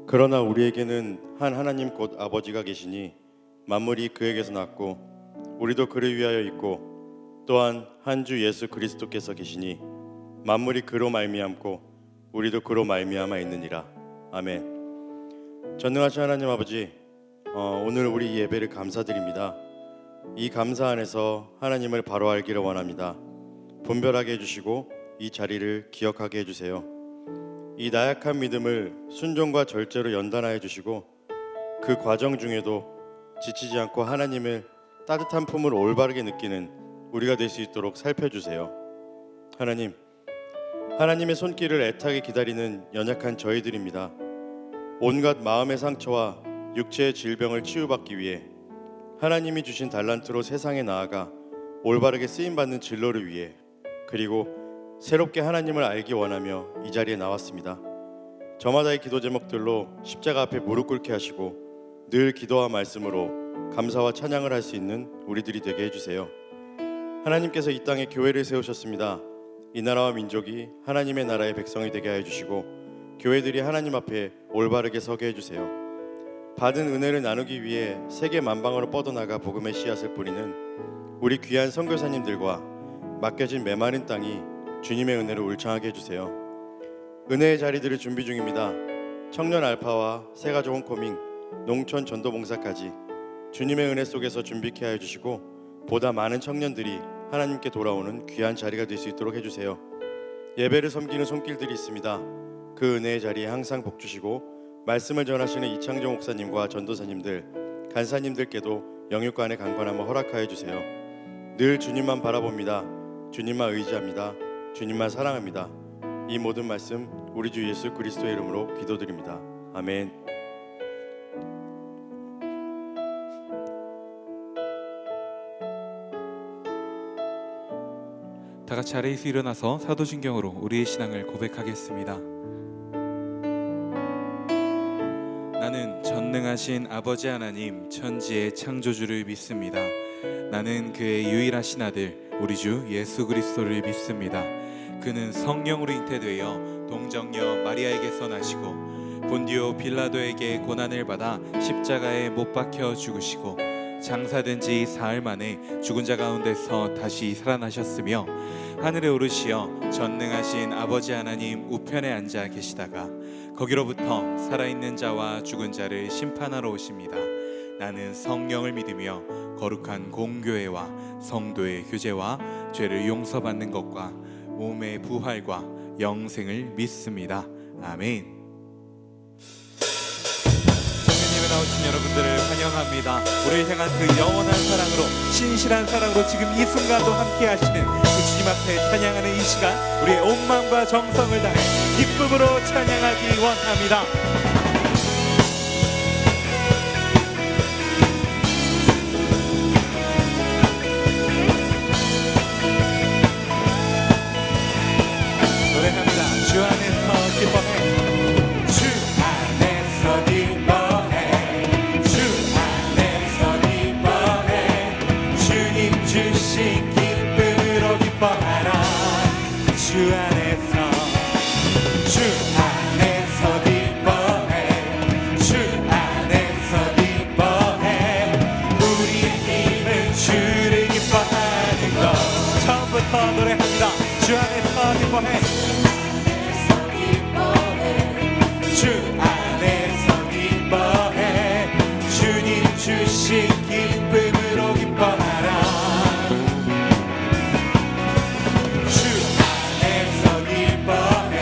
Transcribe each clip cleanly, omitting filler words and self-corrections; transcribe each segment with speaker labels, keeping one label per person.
Speaker 1: 그러나 우리에게는 한 하나님 곧 아버지가 계시니 만물이 그에게서 났고 우리도 그를 위하여 있고 또한 한 주 예수 그리스도께서 계시니 만물이 그로 말미암고 우리도 그로 말미암아 있느니라. 아멘. 전능하신 하나님 아버지, 오늘 우리 예배를 감사드립니다. 이 감사 안에서 하나님을 바로 알기를 원합니다. 분별하게 해주시고 이 자리를 기억하게 해주세요. 이 나약한 믿음을 순종과 절제로 연단하여 주시고 그 과정 중에도 지치지 않고 하나님을 따뜻한 품으로 올바르게 느끼는 우리가 될 수 있도록 살펴주세요. 하나님, 하나님의 손길을 애타게 기다리는 연약한 저희들입니다. 온갖 마음의 상처와 육체의 질병을 치유받기 위해 하나님이 주신 달란트로 세상에 나아가 올바르게 쓰임받는 진로를 위해, 그리고 새롭게 하나님을 알기 원하며 이 자리에 나왔습니다. 저마다의 기도 제목들로 십자가 앞에 무릎 꿇게 하시고 늘 기도와 말씀으로 감사와 찬양을 할 수 있는 우리들이 되게 해주세요. 하나님께서 이 땅에 교회를 세우셨습니다. 이 나라와 민족이 하나님의 나라의 백성이 되게 하여 주시고 교회들이 하나님 앞에 올바르게 서게 해주세요. 받은 은혜를 나누기 위해 세계 만방으로 뻗어나가 복음의 씨앗을 뿌리는 우리 귀한 선교사님들과 맡겨진 메마른 땅이 주님의 은혜로 울창하게 해주세요. 은혜의 자리들을 준비 중입니다. 청년 알파와 새가족 홈커밍, 농촌 전도봉사까지 주님의 은혜 속에서 준비케 하여 주시고 보다 많은 청년들이 하나님께 돌아오는 귀한 자리가 될 수 있도록 해주세요. 예배를 섬기는 손길들이 있습니다. 그 은혜의 자리에 항상 복 주시고 말씀을 전하시는 이창정 목사님과 전도사님들, 간사님들께도 영육간의 강건함을 허락하여 주세요. 늘 주님만 바라봅니다. 주님만 의지합니다. 주님만 사랑합니다. 이 모든 말씀 우리 주 예수 그리스도의 이름으로 기도드립니다. 아멘.
Speaker 2: 다 같이 자리에서 일어나서 사도신경으로 우리의 신앙을 고백하겠습니다. 나는 전능하신 아버지 하나님 천지의 창조주를 믿습니다. 나는 그의 유일하신 아들 우리 주 예수 그리스도를 믿습니다. 그는 성령으로 잉태되어 동정녀 마리아에게서 나시고 본디오 빌라도에게 고난을 받아 십자가에 못 박혀 죽으시고 장사된 지 사흘 만에 죽은 자 가운데서 다시 살아나셨으며 하늘에 오르시어 전능하신 아버지 하나님 우편에 앉아 계시다가 거기로부터 살아있는 자와 죽은 자를 심판하러 오십니다. 나는 성령을 믿으며 거룩한 공교회와 성도의 교제와 죄를 용서받는 것과 몸의 부활과 영생을 믿습니다. 아멘. 성령님에 나오신 여러분들을 환영합니다. 우리를 향한 그 영원한 사랑으로, 신실한 사랑으로 지금 이 순간도 함께 하시는 그 주님 앞에 찬양하는 이 시간, 우리의 온 마음과 정성을 다해 기쁨으로 찬양하기 원합니다. 주 안에서 기뻐해. 주 안에서 기뻐해. 주 안에서 기뻐해. 주님 주신 기쁨으로 기뻐하라. 주 안에서, 주 안에서 기뻐해. 주 안에서 기뻐해. 우리의 힘은 주를 기뻐하는 것. 처음부터 노래합니다. 주 안에서 기뻐해. 주 안에서 기뻐해. 주님 주신 기쁨으로 기뻐하라. 주 안에서 기뻐해.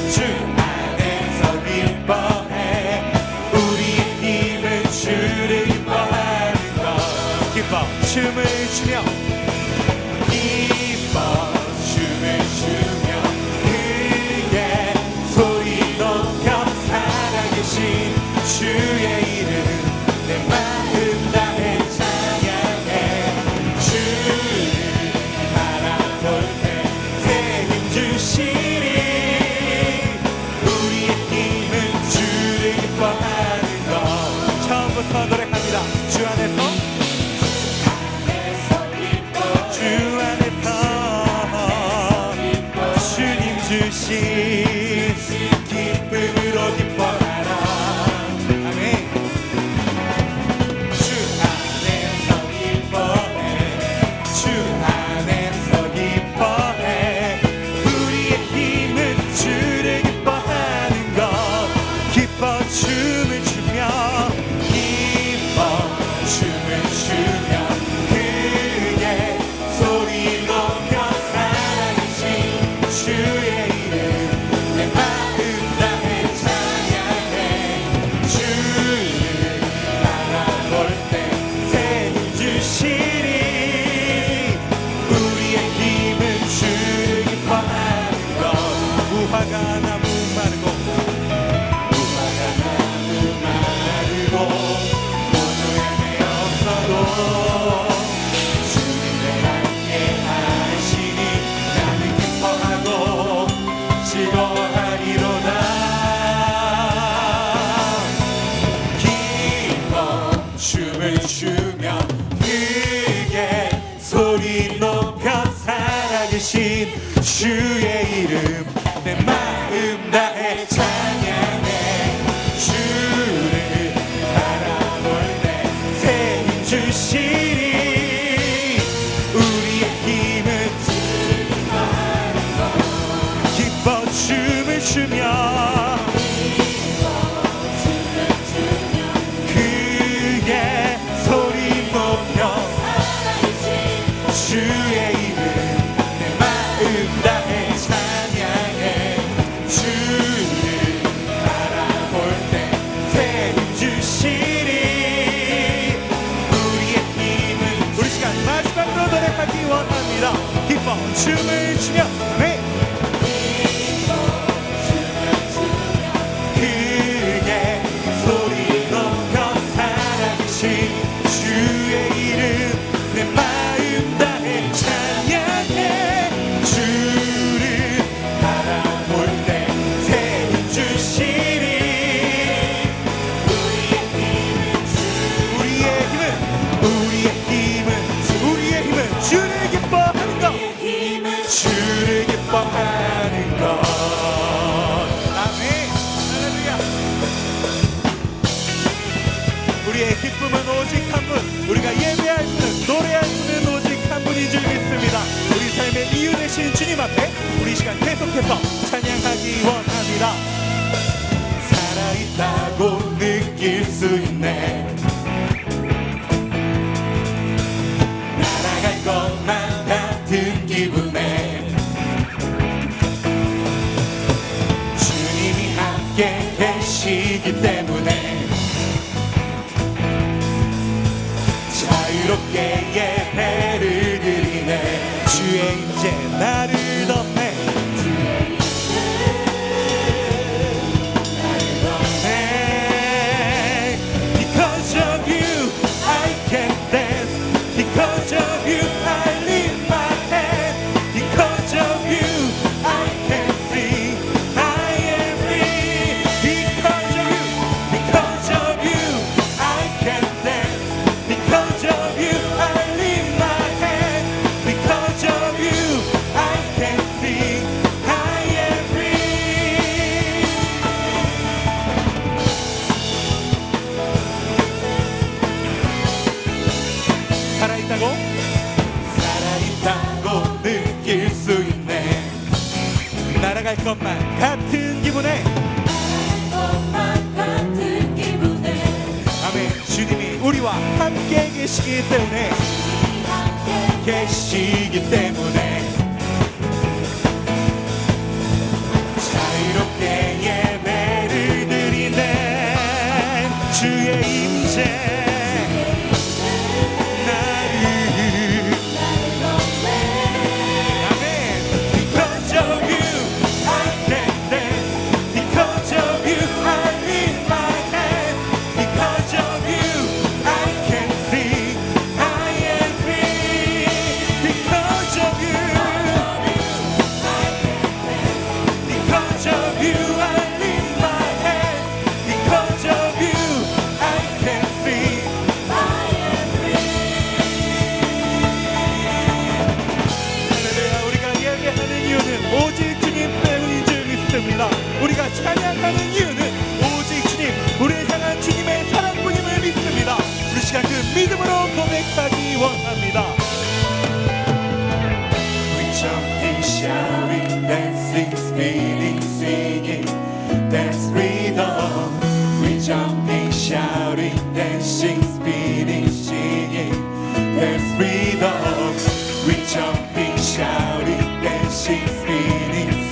Speaker 2: 주 안에서 기뻐해. 우리의 힘은 주를 기뻐하는 것. 기뻐 춤을 추며, 기뻐 춤을 추며 크게 소리 높여 살아계신 주의 이름 내 마음 다해 찬양해. 주를 바라볼 때 새 힘 주시니 우리의 힘은 주를 기뻐하는 것. 처음부터 노래합니다. 주 안에서, 주 안에서 주님 주신 기쁨으로 기뻐하라. 주의 이름 내 마음 다해 찬양해 주를 바라볼 때 새 힘 주시리 우리의 힘은 주를 기뻐하는 것 무화과 나무 마르고 모두에 없어도 주님 내 함께 하시니 나는 기뻐하고 즐거워하리로다 기뻐 춤을 추며 크게 소리 높여 살아계신 주의 이름 내 마음 다해 찬양해 주를 바라볼 때 새 힘 주시리 우리의 힘은 기뻐 춤을 추며 크게 소리 높여 주의 이름 내 마음 다해 찬양해 주를 바라볼 때 새 힘 주시리 우리의 힘은 우리 시간 마지막으로 노력하기 원합니다 기뻐 춤을 추며 네. 크게 소리 높여 살아계신 주의 이름 내 마음 다해 찬양해 주를 바라볼 때 새 힘 주시리 우리의 힘은 주를 기뻐하는 것 주를 기뻐하는 것 아멘 할렐루야 우리의 기쁨은 오직 한분 우리가 예배할 분은 노래할 분은 오직 한 분인 줄 믿습니다 우리 삶의 이유 되신 주님 앞에 우리 시간 계속해서 찬양하기 원합니다 살아있다고 느낄 수 있네 날아갈 것만 같은 기분에 주님이 함께 계시기 때문에 자유롭게 예배를 드리네 주의 임재 나를 덮네 Because of you I can dance Because of you I lift my hand Because of you I can sing I am free Because of you I can dance Because of you I lift my hand Because of you I can sing I am free 살아있다고 느낄 수 있네 날아갈 것만 같은 기분에 아멘 주님이 우리와 함께 계시기 때문에 자유롭게 예배를 드리네 주의 임재 우리가 찬양하는 이유는 오직 주님 우리를 향한 주님의 사랑뿐임을 믿습니다 우리 시간 그 믿음으로 고백하기 원합니다 We jumping, shouting, dancing, spinning, singing That's freedom We jumping, shouting, dancing, spinning, singing That's freedom We jumping, shouting, dancing, spinning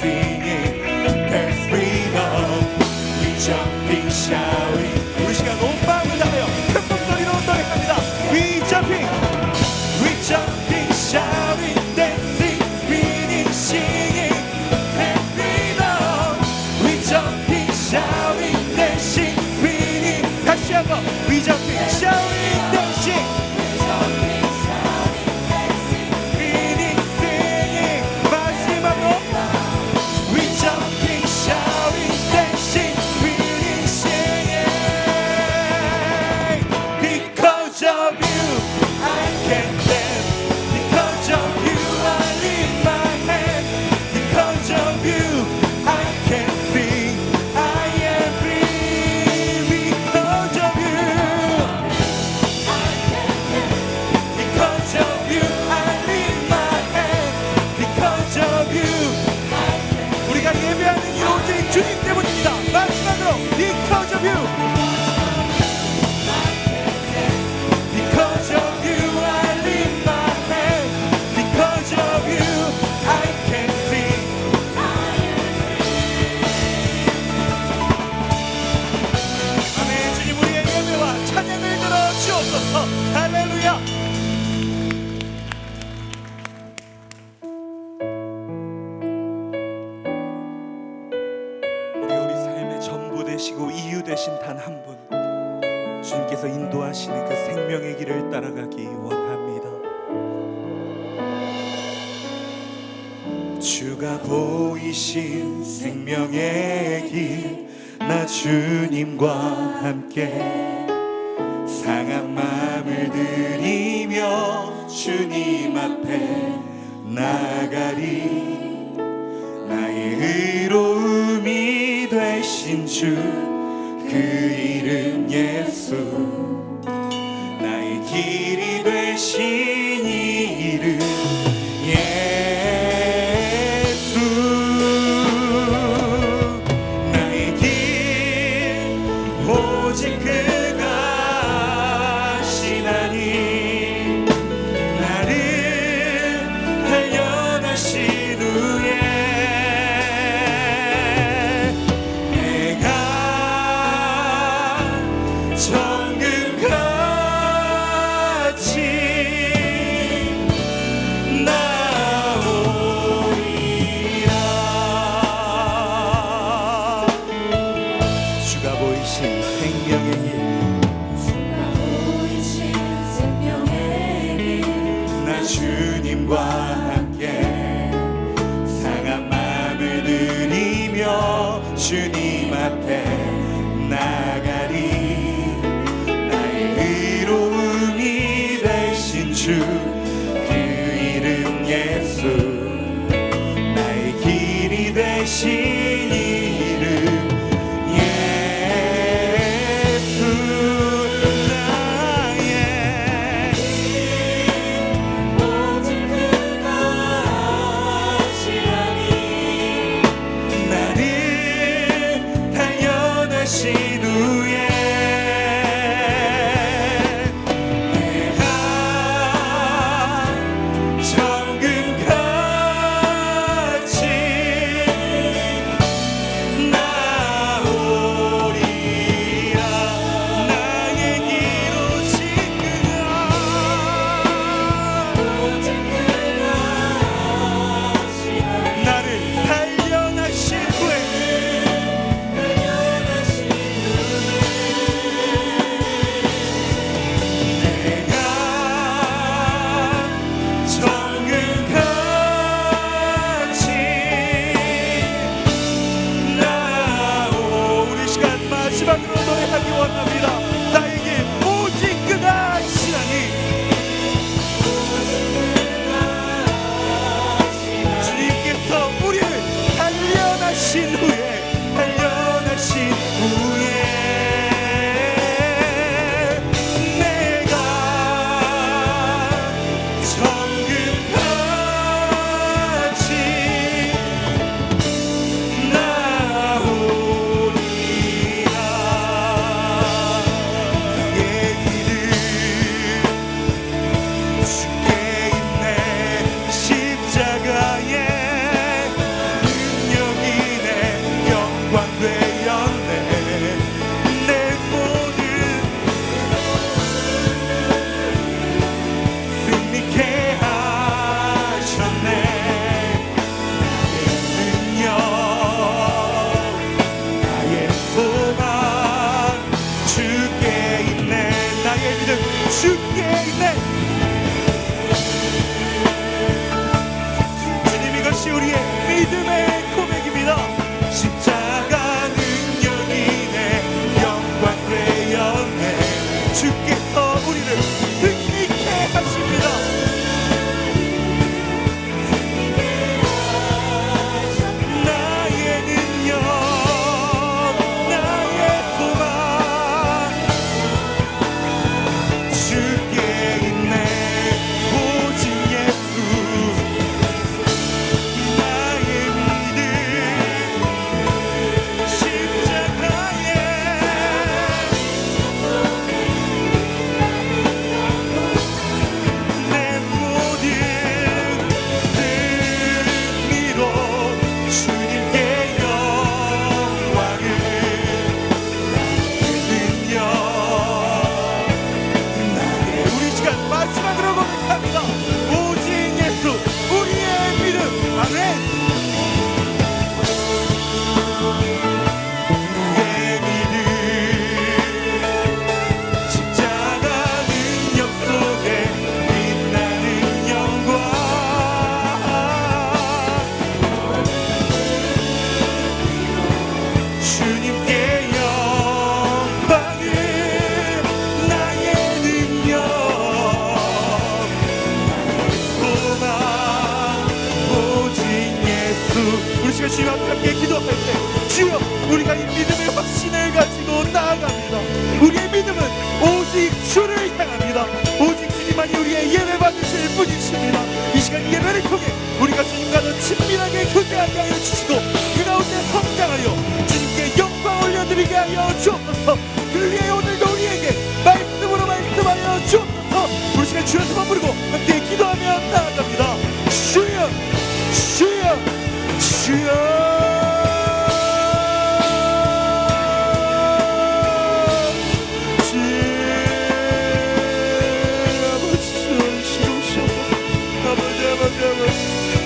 Speaker 2: 되시고 이유 되신 단 한 분, 주님께서 인도하시는 그 생명의 길을 따라가기 원합니다. 주가 보이신 생명의 길, 나 주님과 함께 상한 마음을 들이며 주님 앞에 나가리. 나의 의로움이 되신 주, 그 이름 예수, 나의 길이 되신 이 이름 예수. 나의 길 오직 그가 하시나니, 나를 단련하신 후에 주님과 함께 상한 마음을 들이며 주님 앞에 나가리. 나의 의로움이 되신 주, 그 이름 예수, 나의 길이 되신 이름 예수. 마지막으로 노래하기 원합니다. 나에게 오직 그가 하시나니. 주님께서 우리를 단련하신 후에 내가 정금같이 주께 있네. 주님, 이것이 우리의 믿음의 고백입니다. 십자가 능력이네, 영광 되었네. 주께서 우리를 승리케 하십니다. 나의 능력, 나의 소망, 주께 있네. 오직 예수, 나의 믿음
Speaker 3: 시간 주님 앞에 함께 기도할 때 주여 우리가 이 믿음의 확신을 가지고 나아갑니다. 우리의 믿음은 오직 주를 향합니다. 오직 주님만이 우리의 예배 받으실 분이십니다. 이 시간 예배를 통해 우리가 주님과 더 친밀하게 교제하게 하여 주시고 그 가운데 성장하여 주님께 영광 올려드리게 하여 주옵소서. 그 위에 오늘도 우리에게 말씀으로 말씀하여 주옵소서. 우리 시간 주여서만 부르고 함께 기도하며 나아갑니다. 주여 주여 주여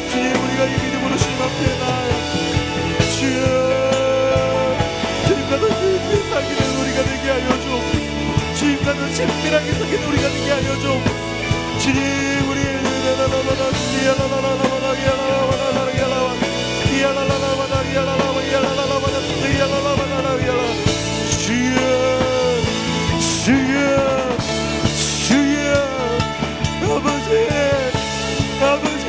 Speaker 3: 주님 우리가 이 믿음으로 주님 앞에 나아야 주여 주님과 더 깊이 사귀는 우리가 되게 하여 주옵소서. 주님과 더 친밀하게 사귀는 우리가 되게 하여 주옵소서. 주님 우리 주여 주여 주여 아버지 아버지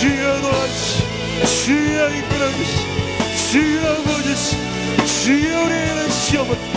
Speaker 3: 주여 도와주시 주여 이끌어주시 주여 보주시 주여 우리의 시험은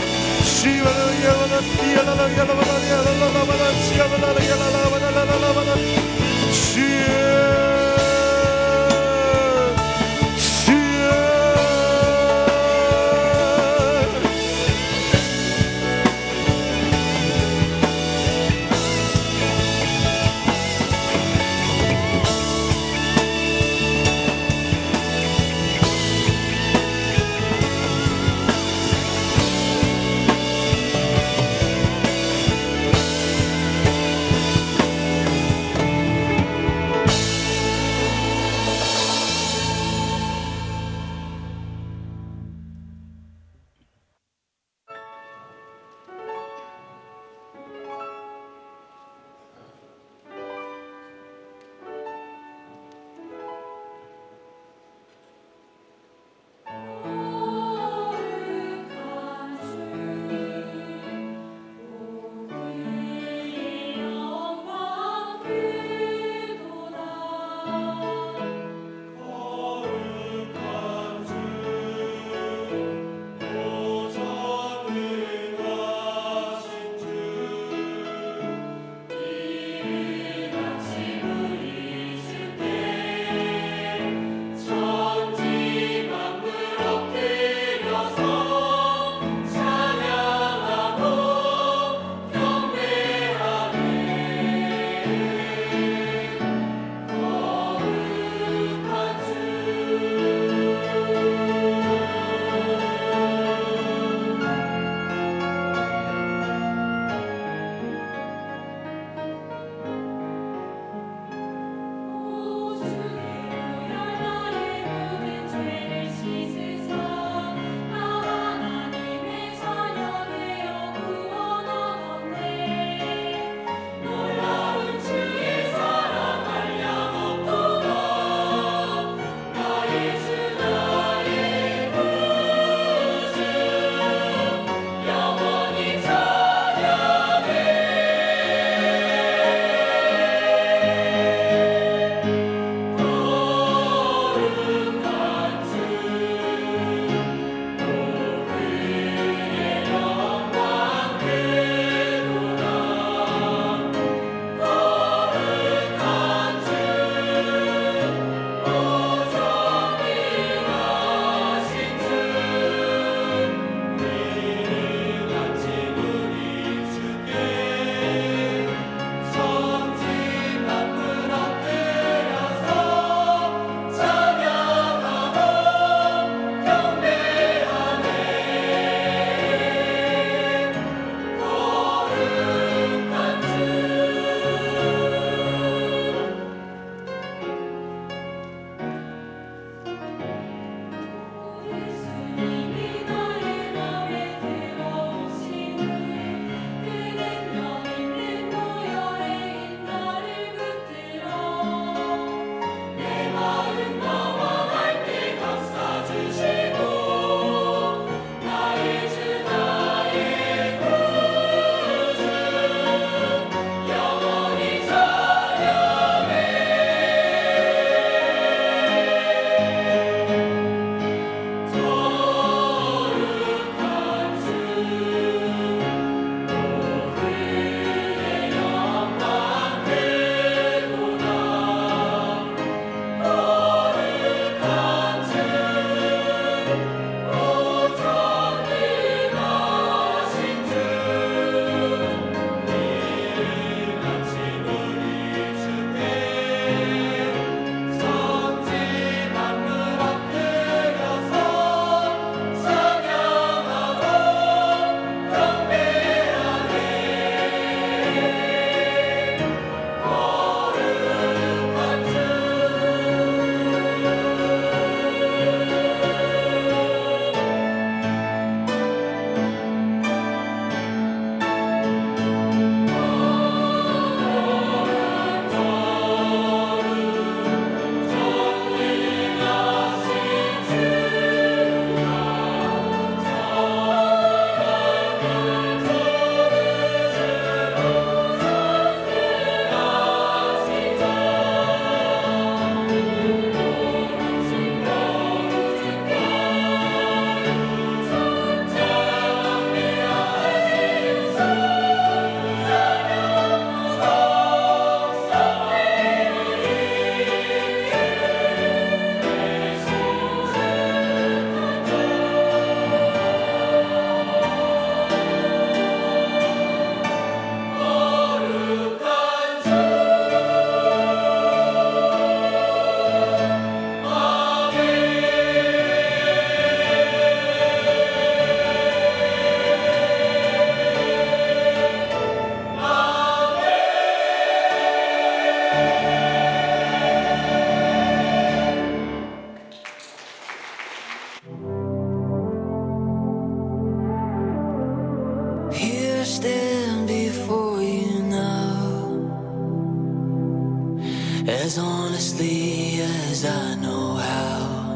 Speaker 4: as honestly as I know how.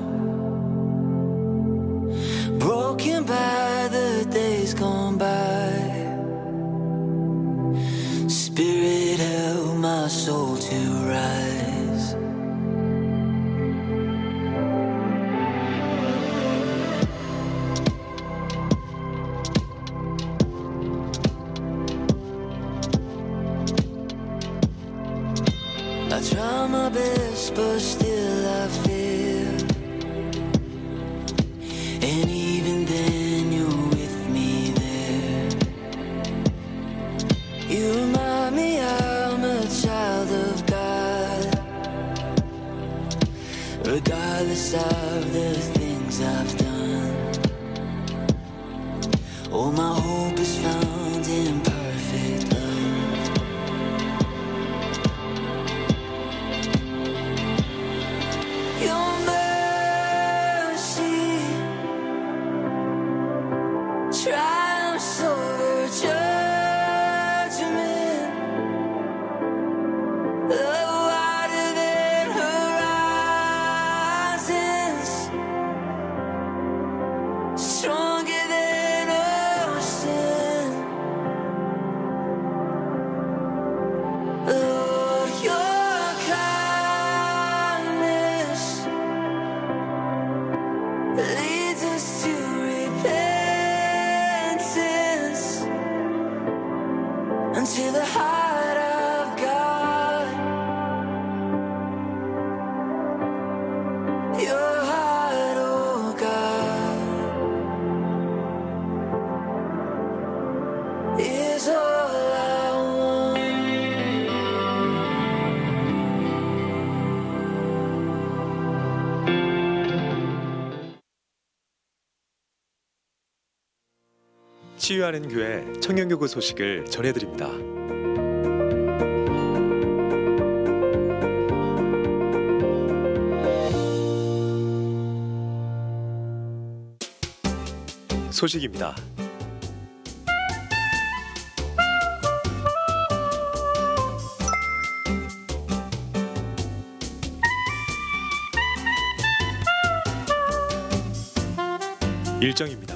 Speaker 4: Broken by the days gone by, Spirit help my soul to rise. I try my best, but still I fail. And even then, you're with me there. You remind me I'm a child of God, regardless of the things I've done. All my hope is found in perfect love. Your mercy triumphs over judgment. Love wider than horizons, stronger than ocean. Lord, your kindness leads us to repentance, unto the heart of God. Your heart, oh God, is all I want.
Speaker 5: 치유하는 교회 청년교구 소식을 전해드립니다. 소식입니다. 일정입니다.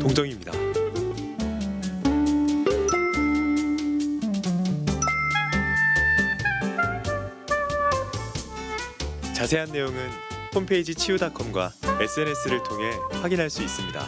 Speaker 5: 동정입니다. 자세한 내용은 홈페이지 치유닷컴과 SNS를 통해 확인할 수 있습니다.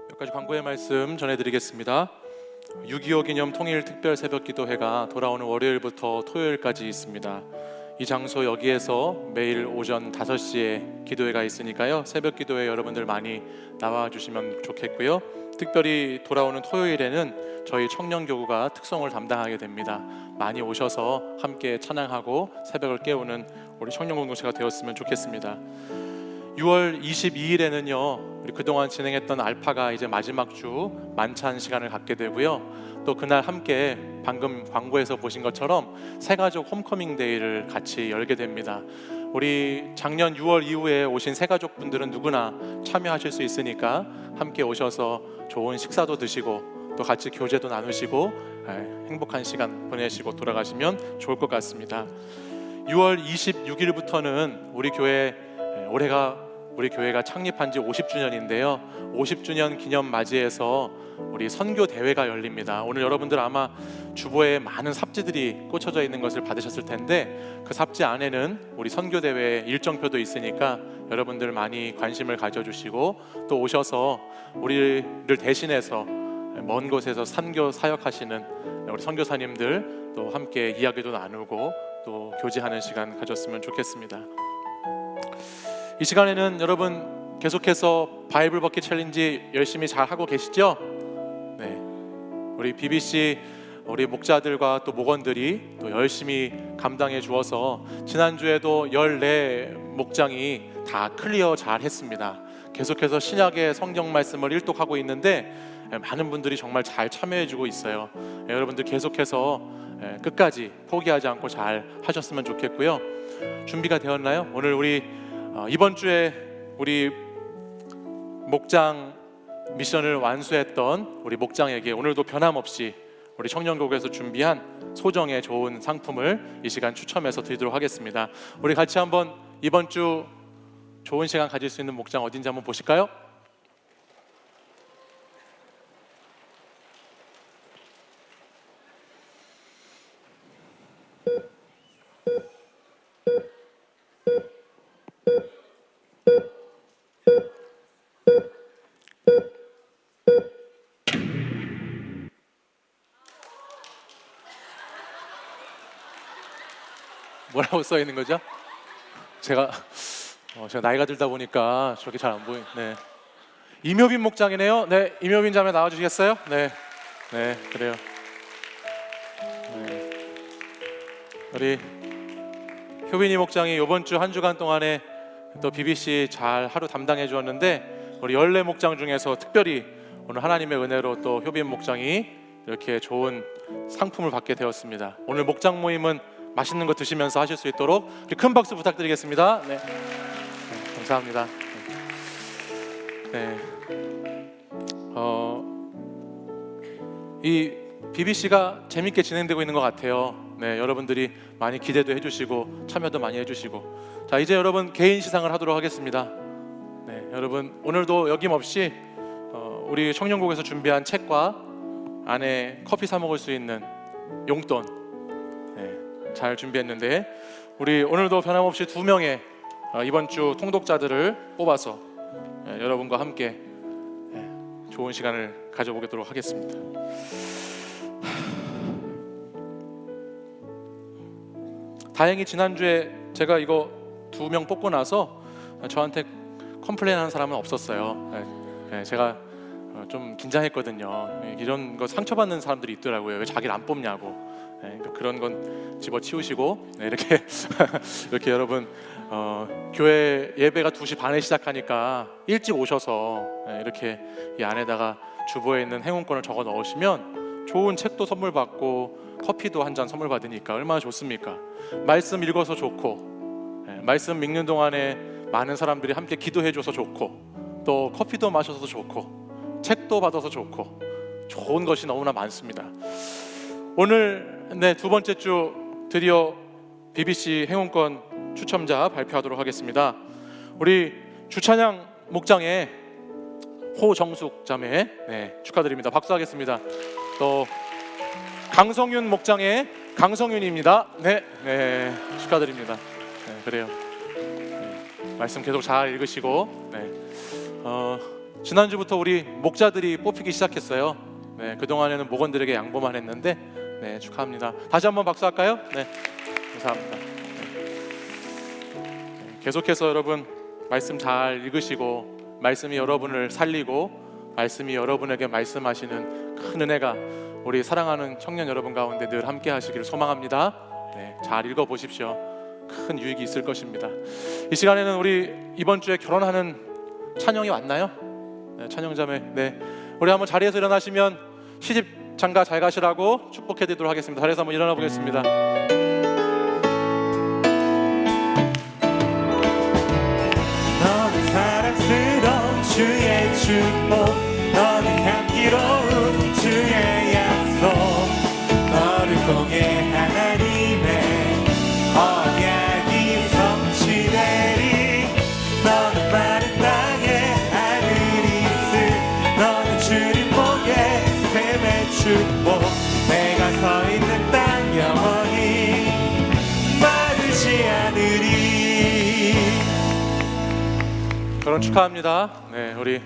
Speaker 6: 몇 가지 광고의 말씀 전해드리겠습니다. 6.25 기념 통일 특별 새벽 기도회가 돌아오는 월요일부터 토요일까지 있습니다. 이 장소 여기에서 매일 오전 5시에 기도회가 있으니까요, 새벽 기도회 여러분들 많이 나와주시면 좋겠고요. 특별히 돌아오는 토요일에는 저희 청년교구가 특성을 담당하게 됩니다. 많이 오셔서 함께 찬양하고 새벽을 깨우는 우리 청년 공동체가 되었으면 좋겠습니다. 6월 22일에는요, 우리 그동안 진행했던 알파가 이제 마지막 주 만찬 시간을 갖게 되고요. 또 그날 함께 방금 광고에서 보신 것처럼 새가족 홈커밍 데이를 같이 열게 됩니다. 우리 작년 6월 이후에 오신 새가족분들은 누구나 참여하실 수 있으니까 함께 오셔서 좋은 식사도 드시고 또 같이 교제도 나누시고 행복한 시간 보내시고 돌아가시면 좋을 것 같습니다. 6월 26일부터는 우리 교회가 창립한 지 50주년인데요. 50주년 기념 맞이해서 우리 선교 대회가 열립니다. 오늘 여러분들 아마 주보에 많은 삽지들이 꽂혀져 있는 것을 받으셨을 텐데 그 삽지 안에는 우리 선교 대회 일정표도 있으니까 여러분들 많이 관심을 가져주시고 또 오셔서 우리를 대신해서 먼 곳에서 선교 사역하시는 우리 선교사님들 또 함께 이야기도 나누고 또 교제하는 시간 가졌으면 좋겠습니다. 이 시간에는 여러분 계속해서 바이블 버킷 챌린지 열심히 잘 하고 계시죠? 네, 우리 BBC 우리 목자들과 또 목원들이 또 열심히 감당해 주어서 지난주에도 14목장이 다 클리어 잘 했습니다. 계속해서 신약의 성경 말씀을 일독하고 있는데 많은 분들이 정말 잘 참여해 주고 있어요. 여러분들 계속해서 끝까지 포기하지 않고 잘 하셨으면 좋겠고요. 준비가 되었나요? 오늘 우리 이번 주에 우리 목장 미션을 완수했던 우리 목장에게 오늘도 변함없이 우리 청년국에서 준비한 소정의 좋은 상품을 이 시간 추첨해서 드리도록 하겠습니다. 우리 같이 한번 이번 주 좋은 시간 가질 수 있는 목장 어딘지 한번 보실까요? 뭐라고 써 있는 거죠? 제가 나이가 들다 보니까 저렇게 잘 안 보이. 네, 임효빈 목장이네요. 네, 임효빈 자매 나와주시겠어요? 네, 그래요. 네. 우리 효빈이 목장이 이번 주 한 주간 동안에 또 BBC 잘 하루 담당해 주었는데 우리 14목장 중에서 특별히 오늘 하나님의 은혜로 또 효빈 목장이 이렇게 좋은 상품을 받게 되었습니다. 오늘 목장 모임은 맛있는 거 드시면서 하실 수 있도록 큰 박수 부탁드리겠습니다. 네, 감사합니다. 네, 이 BBC가 재밌게 진행되고 있는 것 같아요. 네, 여러분들이 많이 기대도 해주시고 참여도 많이 해주시고 자 이제 여러분 개인 시상을 하도록 하겠습니다. 네, 여러분 오늘도 여김없이 우리 청년국에서 준비한 책과 안에 커피 사 먹을 수 있는 용돈 잘 준비했는데 우리 오늘도 변함없이 2명의 이번 주 통독자들을 뽑아서 여러분과 함께 좋은 시간을 가져보도록 하겠습니다. 다행히 지난주에 제가 이거 2명 뽑고 나서 저한테 컴플레인하는 사람은 없었어요. 제가 좀 긴장했거든요. 이런 거 상처받는 사람들이 있더라고요. 왜 자기를 안 뽑냐고. 그런 건 집어치우시고 이렇게 여러분 교회 예배가 2시 반에 시작하니까 일찍 오셔서 이렇게 이 안에다가 주보에 있는 행운권을 적어 넣으시면 좋은 책도 선물 받고 커피도 한 잔 선물 받으니까 얼마나 좋습니까? 말씀 읽어서 좋고 말씀 읽는 동안에 많은 사람들이 함께 기도해줘서 좋고 또 커피도 마셔서 좋고 책도 받아서 좋고 좋은 것이 너무나 많습니다. 오늘 두 번째 주 드디어 BBC 행운권 추첨자 발표하도록 하겠습니다. 우리 주찬양 목장의 호정숙 자매 축하드립니다. 박수하겠습니다. 또 강성윤 목장의 강성윤입니다. 축하드립니다. 그래요. 말씀 계속 잘 읽으시고 지난주부터 우리 목자들이 뽑히기 시작했어요. 그동안에는 목원들에게 양보만 했는데 축하합니다. 다시 한번 박수할까요? 감사합니다. 계속해서 여러분 말씀 잘 읽으시고 말씀이 여러분을 살리고 말씀이 여러분에게 말씀하시는 큰 은혜가 우리 사랑하는 청년 여러분 가운데 늘 함께 하시기를 소망합니다. 잘 읽어보십시오. 큰 유익이 있을 것입니다. 이 시간에는 우리 이번 주에 결혼하는 찬영이 왔나요? 찬영자매 우리 한번 자리에서 일어나시면 시집 장가 잘 가시라고 축복해 드리도록 하겠습니다. 자리에서 한번 일어나 보겠습니다.
Speaker 3: 축복 너는 향기로운 주의 약속 너를 통해 하나님의 언약이 성취되리 너는 마른 땅에 하늘이 있을 너는 주님 복의 샘의 축복 내가 서 있는 땅 영원히 마르지 않으리.
Speaker 6: 결혼 축하합니다. 네, 우리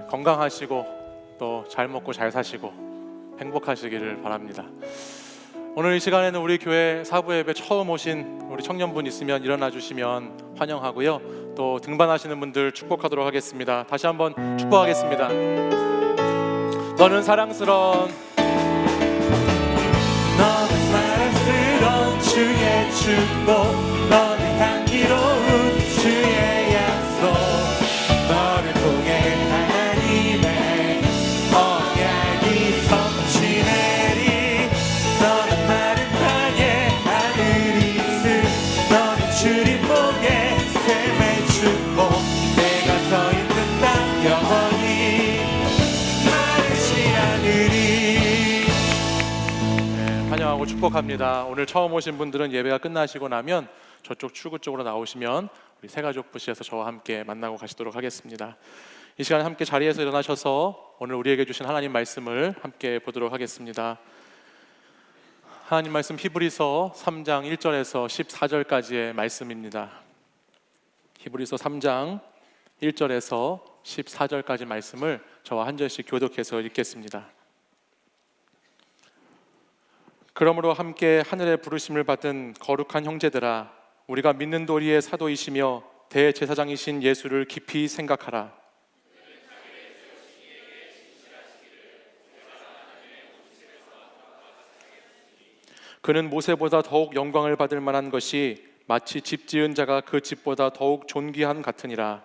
Speaker 6: 건강하시고 또 잘 먹고 잘 사시고 행복하시기를 바랍니다. 오늘 이 시간에는 우리 교회 사부 예배 처음 오신 우리 청년분 있으면 일어나 주시면 환영하고요. 또 등반하시는 분들 축복하도록 하겠습니다. 다시 한번 축복하겠습니다. 너는 사랑스러운
Speaker 3: 너는 사랑스러운 주의 축복 너는 향기로운 주의 약속 너를 통해 하나님의 언약이 성취되리 너는 마른 땅에 하늘이 있을 너는 주님 복의 샘의 축복 내가 서 있는 땅 영원히 마르지 않으리.
Speaker 6: 환영하고 축복합니다. 오늘 처음 오신 분들은 예배가 끝나시고 나면 저쪽 출구 쪽으로 나오시면 우리 새가족 부시에서 저와 함께 만나고 가시도록 하겠습니다. 이 시간 함께 자리에서 일어나셔서 오늘 우리에게 주신 하나님 말씀을 함께 보도록 하겠습니다. 하나님 말씀 히브리서 3장 1절에서 14절까지의 말씀입니다. 히브리서 3장 1절에서 14절까지 말씀을 저와 한 절씩 교독해서 읽겠습니다. 그러므로 함께 하늘의 부르심을 받은 거룩한 형제들아 우리가 믿는 도리의 사도이시며 대제사장이신 예수를 깊이 생각하라. 그는 모세보다 더욱 영광을 받을 만한 것이 마치 집 지은 자가 그 집보다 더욱 존귀한 같으니라.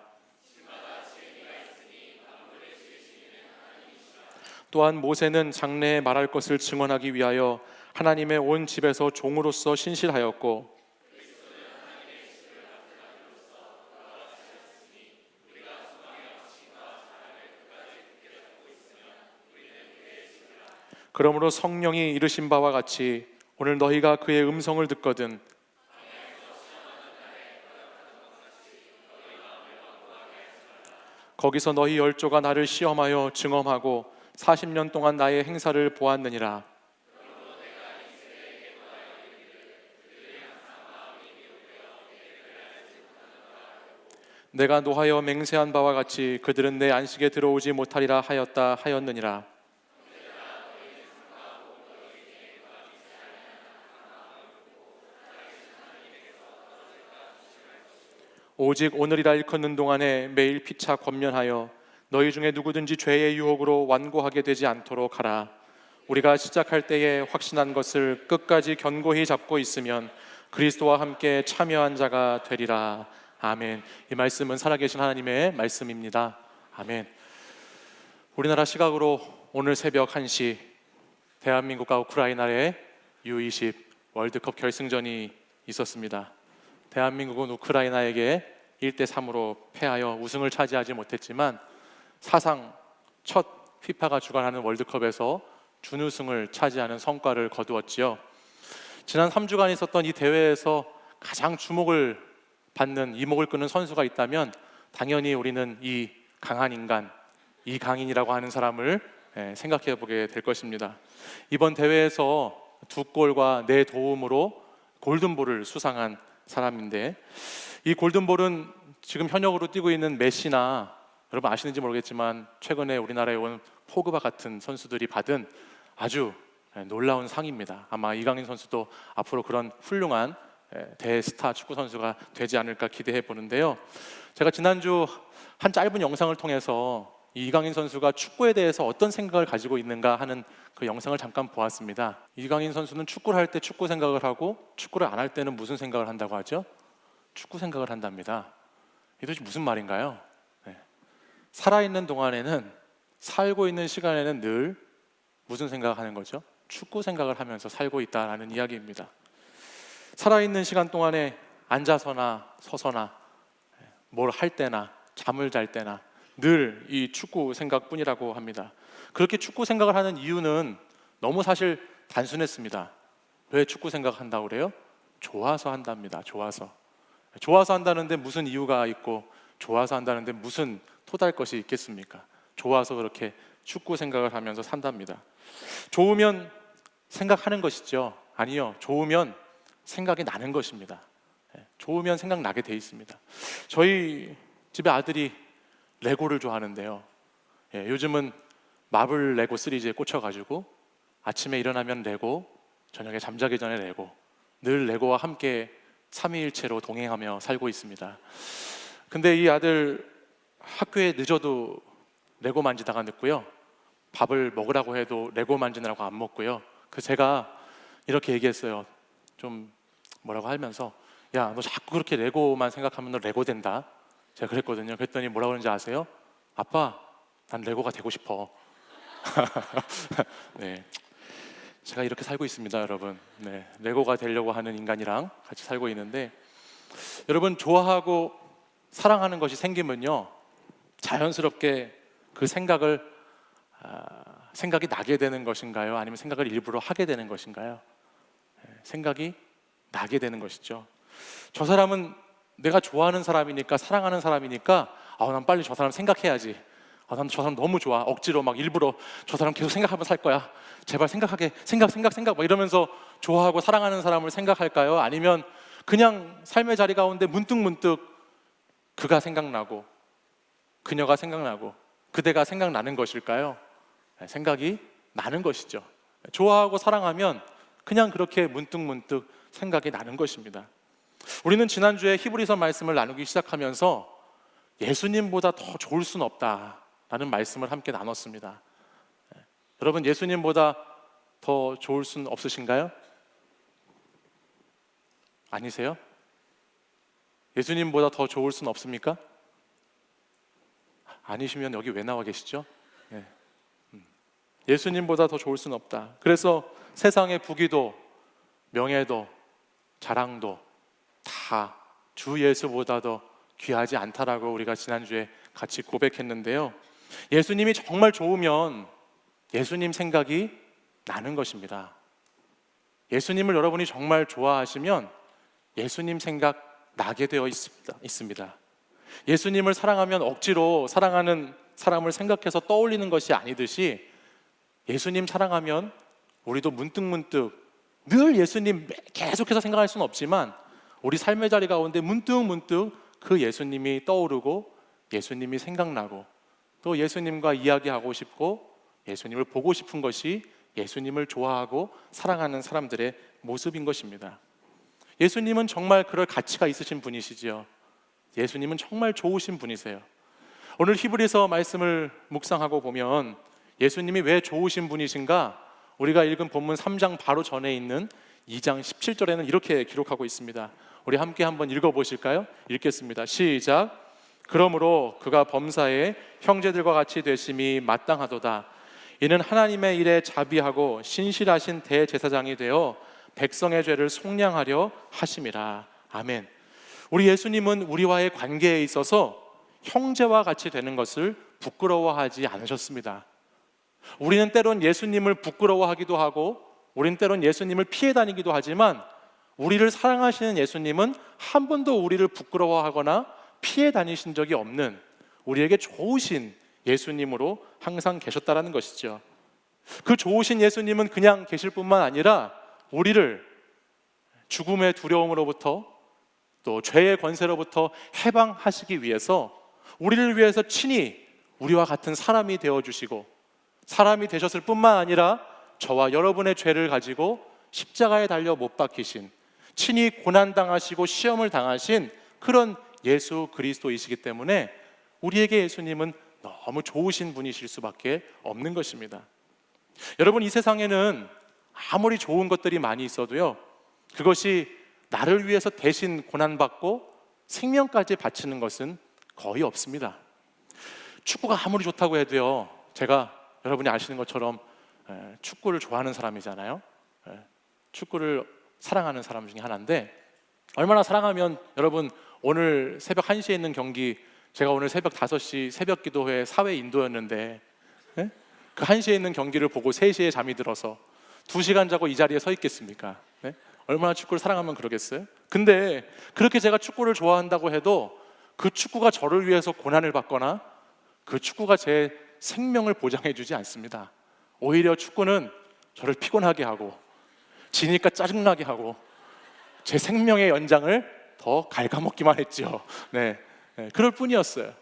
Speaker 6: 또한 모세는 장래에 말할 것을 증언하기 위하여 하나님의 온 집에서 종으로서 신실하였고 그러므로 성령이 이르신 바와 같이 오늘 너희가 그의 음성을 듣거든 거기서 너희 열조가 나를 시험하여 증언하고 40년 동안 나의 행사를 보았느니라. 내가 노하여 맹세한 바와 같이 그들은 내 안식에 들어오지 못하리라 하였느니라. 오직 오늘이라 일컫는 동안에 매일 피차 권면하여 너희 중에 누구든지 죄의 유혹으로 완고하게 되지 않도록 하라. 우리가 시작할 때에 확신한 것을 끝까지 견고히 잡고 있으면 그리스도와 함께 참여한 자가 되리라. 아멘. 이 말씀은 살아계신 하나님의 말씀입니다. 아멘. 우리나라 시각으로 오늘 새벽 1시 대한민국과 우크라이나의 U20 월드컵 결승전이 있었습니다. 대한민국은 우크라이나에게 1대3으로 패하여 우승을 차지하지 못했지만 사상 첫 피파가 주관하는 월드컵에서 준우승을 차지하는 성과를 거두었지요. 지난 3주간 있었던 이 대회에서 가장 주목을 받는 이목을 끄는 선수가 있다면 당연히 우리는 이 강한 인간, 이강인이라고 하는 사람을 생각해 보게 될 것입니다. 이번 대회에서 2골과 4도움으로 골든볼을 수상한 사람인데 이 골든볼은 지금 현역으로 뛰고 있는 메시나 여러분 아시는지 모르겠지만 최근에 우리나라에 온 포그바 같은 선수들이 받은 아주 놀라운 상입니다. 아마 이강인 선수도 앞으로 그런 훌륭한 대스타 축구 선수가 되지 않을까 기대해 보는데요. 제가 지난주 한 짧은 영상을 통해서 이강인 선수가 축구에 대해서 어떤 생각을 가지고 있는가 하는 그 영상을 잠깐 보았습니다. 이강인 선수는 축구를 할 때 축구 생각을 하고 축구를 안 할 때는 무슨 생각을 한다고 하죠? 축구 생각을 한답니다. 이게 도대체 무슨 말인가요? 살아있는 동안에는, 살고 있는 시간에는 늘 무슨 생각을 하는 거죠? 축구 생각을 하면서 살고 있다라는 이야기입니다. 살아있는 시간 동안에 앉아서나 서서나 뭘 할 때나 잠을 잘 때나 늘 이 축구 생각뿐이라고 합니다. 그렇게 축구 생각을 하는 이유는 너무 사실 단순했습니다. 왜 축구 생각한다고 그래요? 좋아서 한답니다. 좋아서 한다는데 무슨 이유가 있고, 좋아서 한다는데 무슨 토달 것이 있겠습니까? 좋아서 그렇게 축구 생각을 하면서 산답니다. 좋으면 생각하는 것이죠. 아니요, 좋으면 생각이 나는 것입니다. 좋으면 생각나게 돼 있습니다. 저희 집에 아들이 레고를 좋아하는데요, 요즘은 마블 레고 시리즈에 꽂혀가지고 아침에 일어나면 레고, 저녁에 잠자기 전에 레고, 늘 레고와 함께 삼위일체로 동행하며 살고 있습니다. 근데 이 아들 학교에 늦어도 레고 만지다가 늦고요, 밥을 먹으라고 해도 레고 만지느라고 안 먹고요. 그래서 제가 이렇게 얘기했어요. 좀 뭐라고 하면서, 야, 너 자꾸 그렇게 레고만 생각하면 너 레고 된다. 제가 그랬거든요. 그랬더니 뭐라고 그러는지 아세요? 아빠, 난 레고가 되고 싶어. 네, 제가 이렇게 살고 있습니다, 여러분. 네, 레고가 되려고 하는 인간이랑 같이 살고 있는데, 여러분, 좋아하고 사랑하는 것이 생기면요, 자연스럽게 그 생각이 나게 되는 것인가요? 아니면 생각을 일부러 하게 되는 것인가요? 생각이 나게 되는 것이죠. 저 사람은 내가 좋아하는 사람이니까, 사랑하는 사람이니까, 난 빨리 저 사람 생각해야지. 난 저 사람 너무 좋아. 억지로 막 일부러 저 사람 계속 생각하면서 살 거야. 제발 생각하게, 생각 막 이러면서 좋아하고 사랑하는 사람을 생각할까요? 아니면 그냥 삶의 자리 가운데 문득문득 그가 생각나고, 그녀가 생각나고, 그대가 생각나는 것일까요? 생각이 나는 것이죠. 좋아하고 사랑하면 그냥 그렇게 문득문득 생각이 나는 것입니다. 우리는 지난주에 히브리서 말씀을 나누기 시작하면서 예수님보다 더 좋을 수는 없다라는 말씀을 함께 나눴습니다. 여러분, 예수님보다 더 좋을 수는 없으신가요? 아니세요? 예수님보다 더 좋을 수는 없습니까? 아니시면 여기 왜 나와 계시죠? 네. 예수님보다 더 좋을 수는 없다. 그래서 세상의 부귀도 명예도 자랑도 다 주 예수보다 더 귀하지 않다라고 우리가 지난주에 같이 고백했는데요, 예수님이 정말 좋으면 예수님 생각이 나는 것입니다. 예수님을 여러분이 정말 좋아하시면 예수님 생각 나게 되어 있습니다. 예수님을 사랑하면 억지로 사랑하는 사람을 생각해서 떠올리는 것이 아니듯이, 예수님 사랑하면 우리도 문득문득, 늘 예수님 계속해서 생각할 수는 없지만 우리 삶의 자리 가운데 문득문득 그 예수님이 떠오르고 예수님이 생각나고, 또 예수님과 이야기하고 싶고 예수님을 보고 싶은 것이 예수님을 좋아하고 사랑하는 사람들의 모습인 것입니다. 예수님은 정말 그럴 가치가 있으신 분이시지요. 예수님은 정말 좋으신 분이세요. 오늘 히브리서 말씀을 묵상하고 보면 예수님이 왜 좋으신 분이신가, 우리가 읽은 본문 3장 바로 전에 있는 2장 17절에는 이렇게 기록하고 있습니다. 우리 함께 한번 읽어보실까요? 읽겠습니다. 시작. 그러므로 그가 범사에 형제들과 같이 되심이 마땅하도다. 이는 하나님의 일에 자비하고 신실하신 대제사장이 되어 백성의 죄를 속량하려 하심이라. 아멘. 우리 예수님은 우리와의 관계에 있어서 형제와 같이 되는 것을 부끄러워하지 않으셨습니다. 우리는 때론 예수님을 부끄러워하기도 하고, 우리는 때론 예수님을 피해 다니기도 하지만, 우리를 사랑하시는 예수님은 한 번도 우리를 부끄러워하거나 피해 다니신 적이 없는, 우리에게 좋으신 예수님으로 항상 계셨다라는 것이죠. 그 좋으신 예수님은 그냥 계실 뿐만 아니라 우리를 죽음의 두려움으로부터, 또 죄의 권세로부터 해방하시기 위해서 우리를 위해서 친히 우리와 같은 사람이 되어주시고, 사람이 되셨을 뿐만 아니라 저와 여러분의 죄를 가지고 십자가에 달려 못 박히신, 친히 고난당하시고 시험을 당하신 그런 예수 그리스도이시기 때문에 우리에게 예수님은 너무 좋으신 분이실 수밖에 없는 것입니다. 여러분, 이 세상에는 아무리 좋은 것들이 많이 있어도요, 그것이 나를 위해서 대신 고난받고 생명까지 바치는 것은 거의 없습니다. 축구가 아무리 좋다고 해도요, 제가 여러분이 아시는 것처럼 축구를 좋아하는 사람이잖아요. 축구를 사랑하는 사람 중에 하나인데, 얼마나 사랑하면 여러분 오늘 새벽 1시에 있는 경기 제가 오늘 새벽 5시 새벽 기도회 사회 인도였는데 예? 그 1시에 있는 경기를 보고 3시에 잠이 들어서 2시간 자고 이 자리에 서 있겠습니까? 예? 얼마나 축구를 사랑하면 그러겠어요? 근데 그렇게 제가 축구를 좋아한다고 해도 그 축구가 저를 위해서 고난을 받거나 그 축구가 제 생명을 보장해 주지 않습니다. 오히려 축구는 저를 피곤하게 하고 지니까 짜증나게 하고 제 생명의 연장을 더 갉아먹기만 했죠. 네, 그럴 뿐이었어요.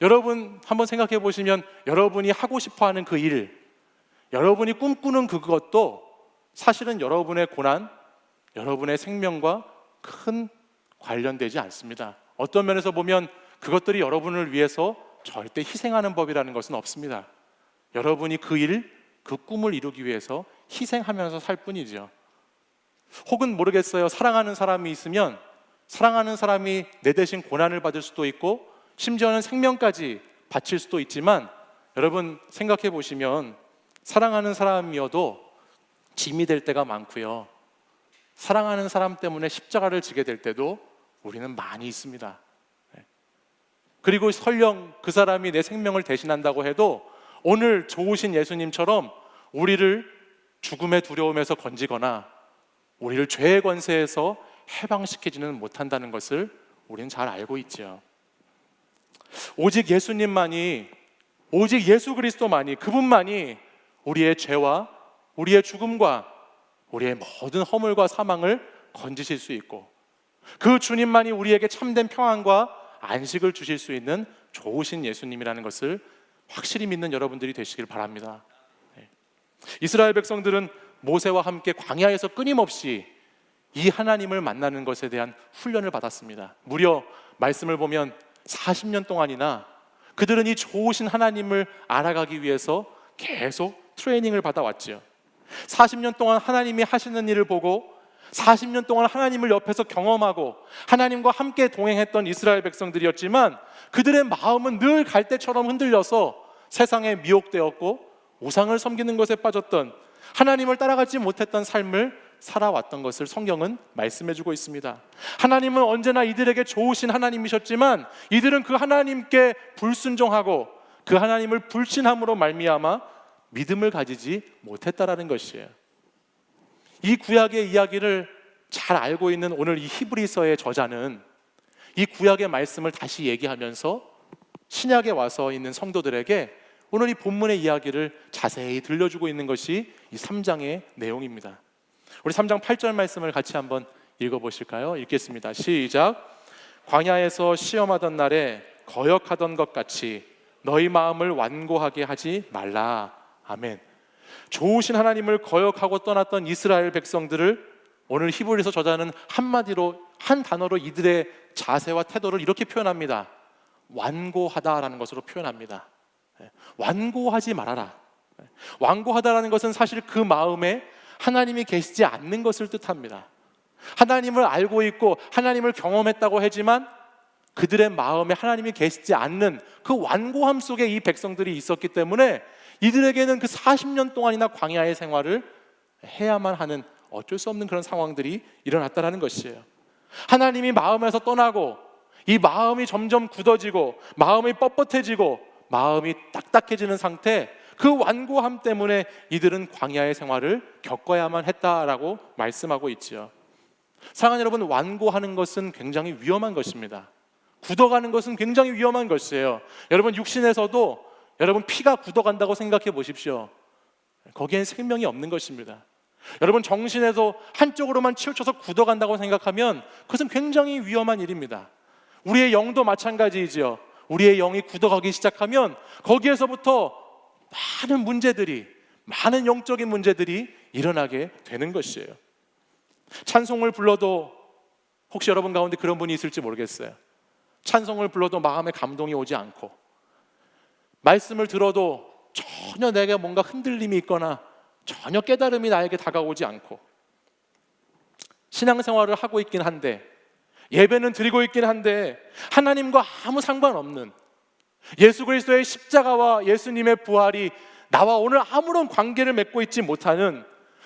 Speaker 6: 여러분 한번 생각해 보시면 여러분이 하고 싶어하는 그 일, 여러분이 꿈꾸는 그것도 사실은 여러분의 고난, 여러분의 생명과 큰 관련되지 않습니다. 어떤 면에서 보면 그것들이 여러분을 위해서 절대 희생하는 법이라는 것은 없습니다. 여러분이 그 일, 그 꿈을 이루기 위해서 희생하면서 살 뿐이죠. 혹은 모르겠어요. 사랑하는 사람이 있으면 사랑하는 사람이 내 대신 고난을 받을 수도 있고 심지어는 생명까지 바칠 수도 있지만 여러분 생각해 보시면 사랑하는 사람이어도 짐이 될 때가 많고요. 사랑하는 사람 때문에 십자가를 지게 될 때도 우리는 많이 있습니다. 그리고 설령 그 사람이 내 생명을 대신한다고 해도 오늘 좋으신 예수님처럼 우리를 죽음의 두려움에서 건지거나 우리를 죄의 권세에서 해방시키지는 못한다는 것을 우리는 잘 알고 있죠. 오직 예수님만이, 오직 예수 그리스도만이, 그분만이 우리의 죄와 우리의 죽음과 우리의 모든 허물과 사망을 건지실 수 있고 그 주님만이 우리에게 참된 평안과 안식을 주실 수 있는 좋으신 예수님이라는 것을 확실히 믿는 여러분들이 되시길 바랍니다. 이스라엘 백성들은 모세와 함께 광야에서 끊임없이 이 하나님을 만나는 것에 대한 훈련을 받았습니다. 무려 말씀을 보면 40년 동안이나 그들은 이 좋으신 하나님을 알아가기 위해서 계속 트레이닝을 받아왔지요. 40년 동안 하나님이 하시는 일을 보고 40년 동안 하나님을 옆에서 경험하고 하나님과 함께 동행했던 이스라엘 백성들이었지만 그들의 마음은 늘 갈대처럼 흔들려서 세상에 미혹되었고 우상을 섬기는 것에 빠졌던 하나님을 따라가지 못했던 삶을 살아왔던 것을 성경은 말씀해주고 있습니다. 하나님은 언제나 이들에게 좋으신 하나님이셨지만 이들은 그 하나님께 불순종하고 그 하나님을 불신함으로 말미암아 믿음을 가지지 못했다라는 것이에요. 이 구약의 이야기를 잘 알고 있는 오늘 이 히브리서의 저자는 이 구약의 말씀을 다시 얘기하면서 신약에 와서 있는 성도들에게 오늘 이 본문의 이야기를 자세히 들려주고 있는 것이 이 3장의 내용입니다. 우리 3장 8절 말씀을 같이 한번 읽어보실까요? 읽겠습니다. 시작. 광야에서 시험하던 날에 거역하던 것 같이 너희 마음을 완고하게 하지 말라. 아멘. 좋으신 하나님을 거역하고 떠났던 이스라엘 백성들을 오늘 히브리서 저자는 한마디로 한 단어로 이들의 자세와 태도를 이렇게 표현합니다. 완고하다라는 것으로 표현합니다. 완고하지 말아라. 완고하다라는 것은 사실 그 마음에 하나님이 계시지 않는 것을 뜻합니다. 하나님을 알고 있고 하나님을 경험했다고 하지만 그들의 마음에 하나님이 계시지 않는 그 완고함 속에 이 백성들이 있었기 때문에 이들에게는 그 40년 동안이나 광야의 생활을 해야만 하는 어쩔 수 없는 그런 상황들이 일어났다는 것이에요. 하나님이 마음에서 떠나고 이 마음이 점점 굳어지고 마음이 뻣뻣해지고 마음이 딱딱해지는 상태, 그 완고함 때문에 이들은 광야의 생활을 겪어야만 했다라고 말씀하고 있지요. 사랑하는 여러분, 완고하는 것은 굉장히 위험한 것입니다. 굳어가는 것은 굉장히 위험한 것이에요. 여러분 육신에서도 여러분 피가 굳어간다고 생각해 보십시오. 거기엔 생명이 없는 것입니다. 여러분 정신에도 한쪽으로만 치우쳐서 굳어간다고 생각하면 그것은 굉장히 위험한 일입니다. 우리의 영도 마찬가지이지요. 우리의 영이 굳어가기 시작하면 거기에서부터 많은 문제들이, 많은 영적인 문제들이 일어나게 되는 것이에요. 찬송을 불러도 혹시 여러분 가운데 그런 분이 있을지 모르겠어요. 찬송을 불러도 마음에 감동이 오지 않고 말씀을 들어도 전혀 내게 뭔가 흔들림이 있거나 전혀 깨달음이 나에게 다가오지 않고 신앙생활을 하고 있긴 한데 예배는 드리고 있긴 한데 하나님과 아무 상관없는 예수 그리스도의 십자가와 예수님의 부활이 나와 오늘 아무런 관계를 맺고 있지 못하는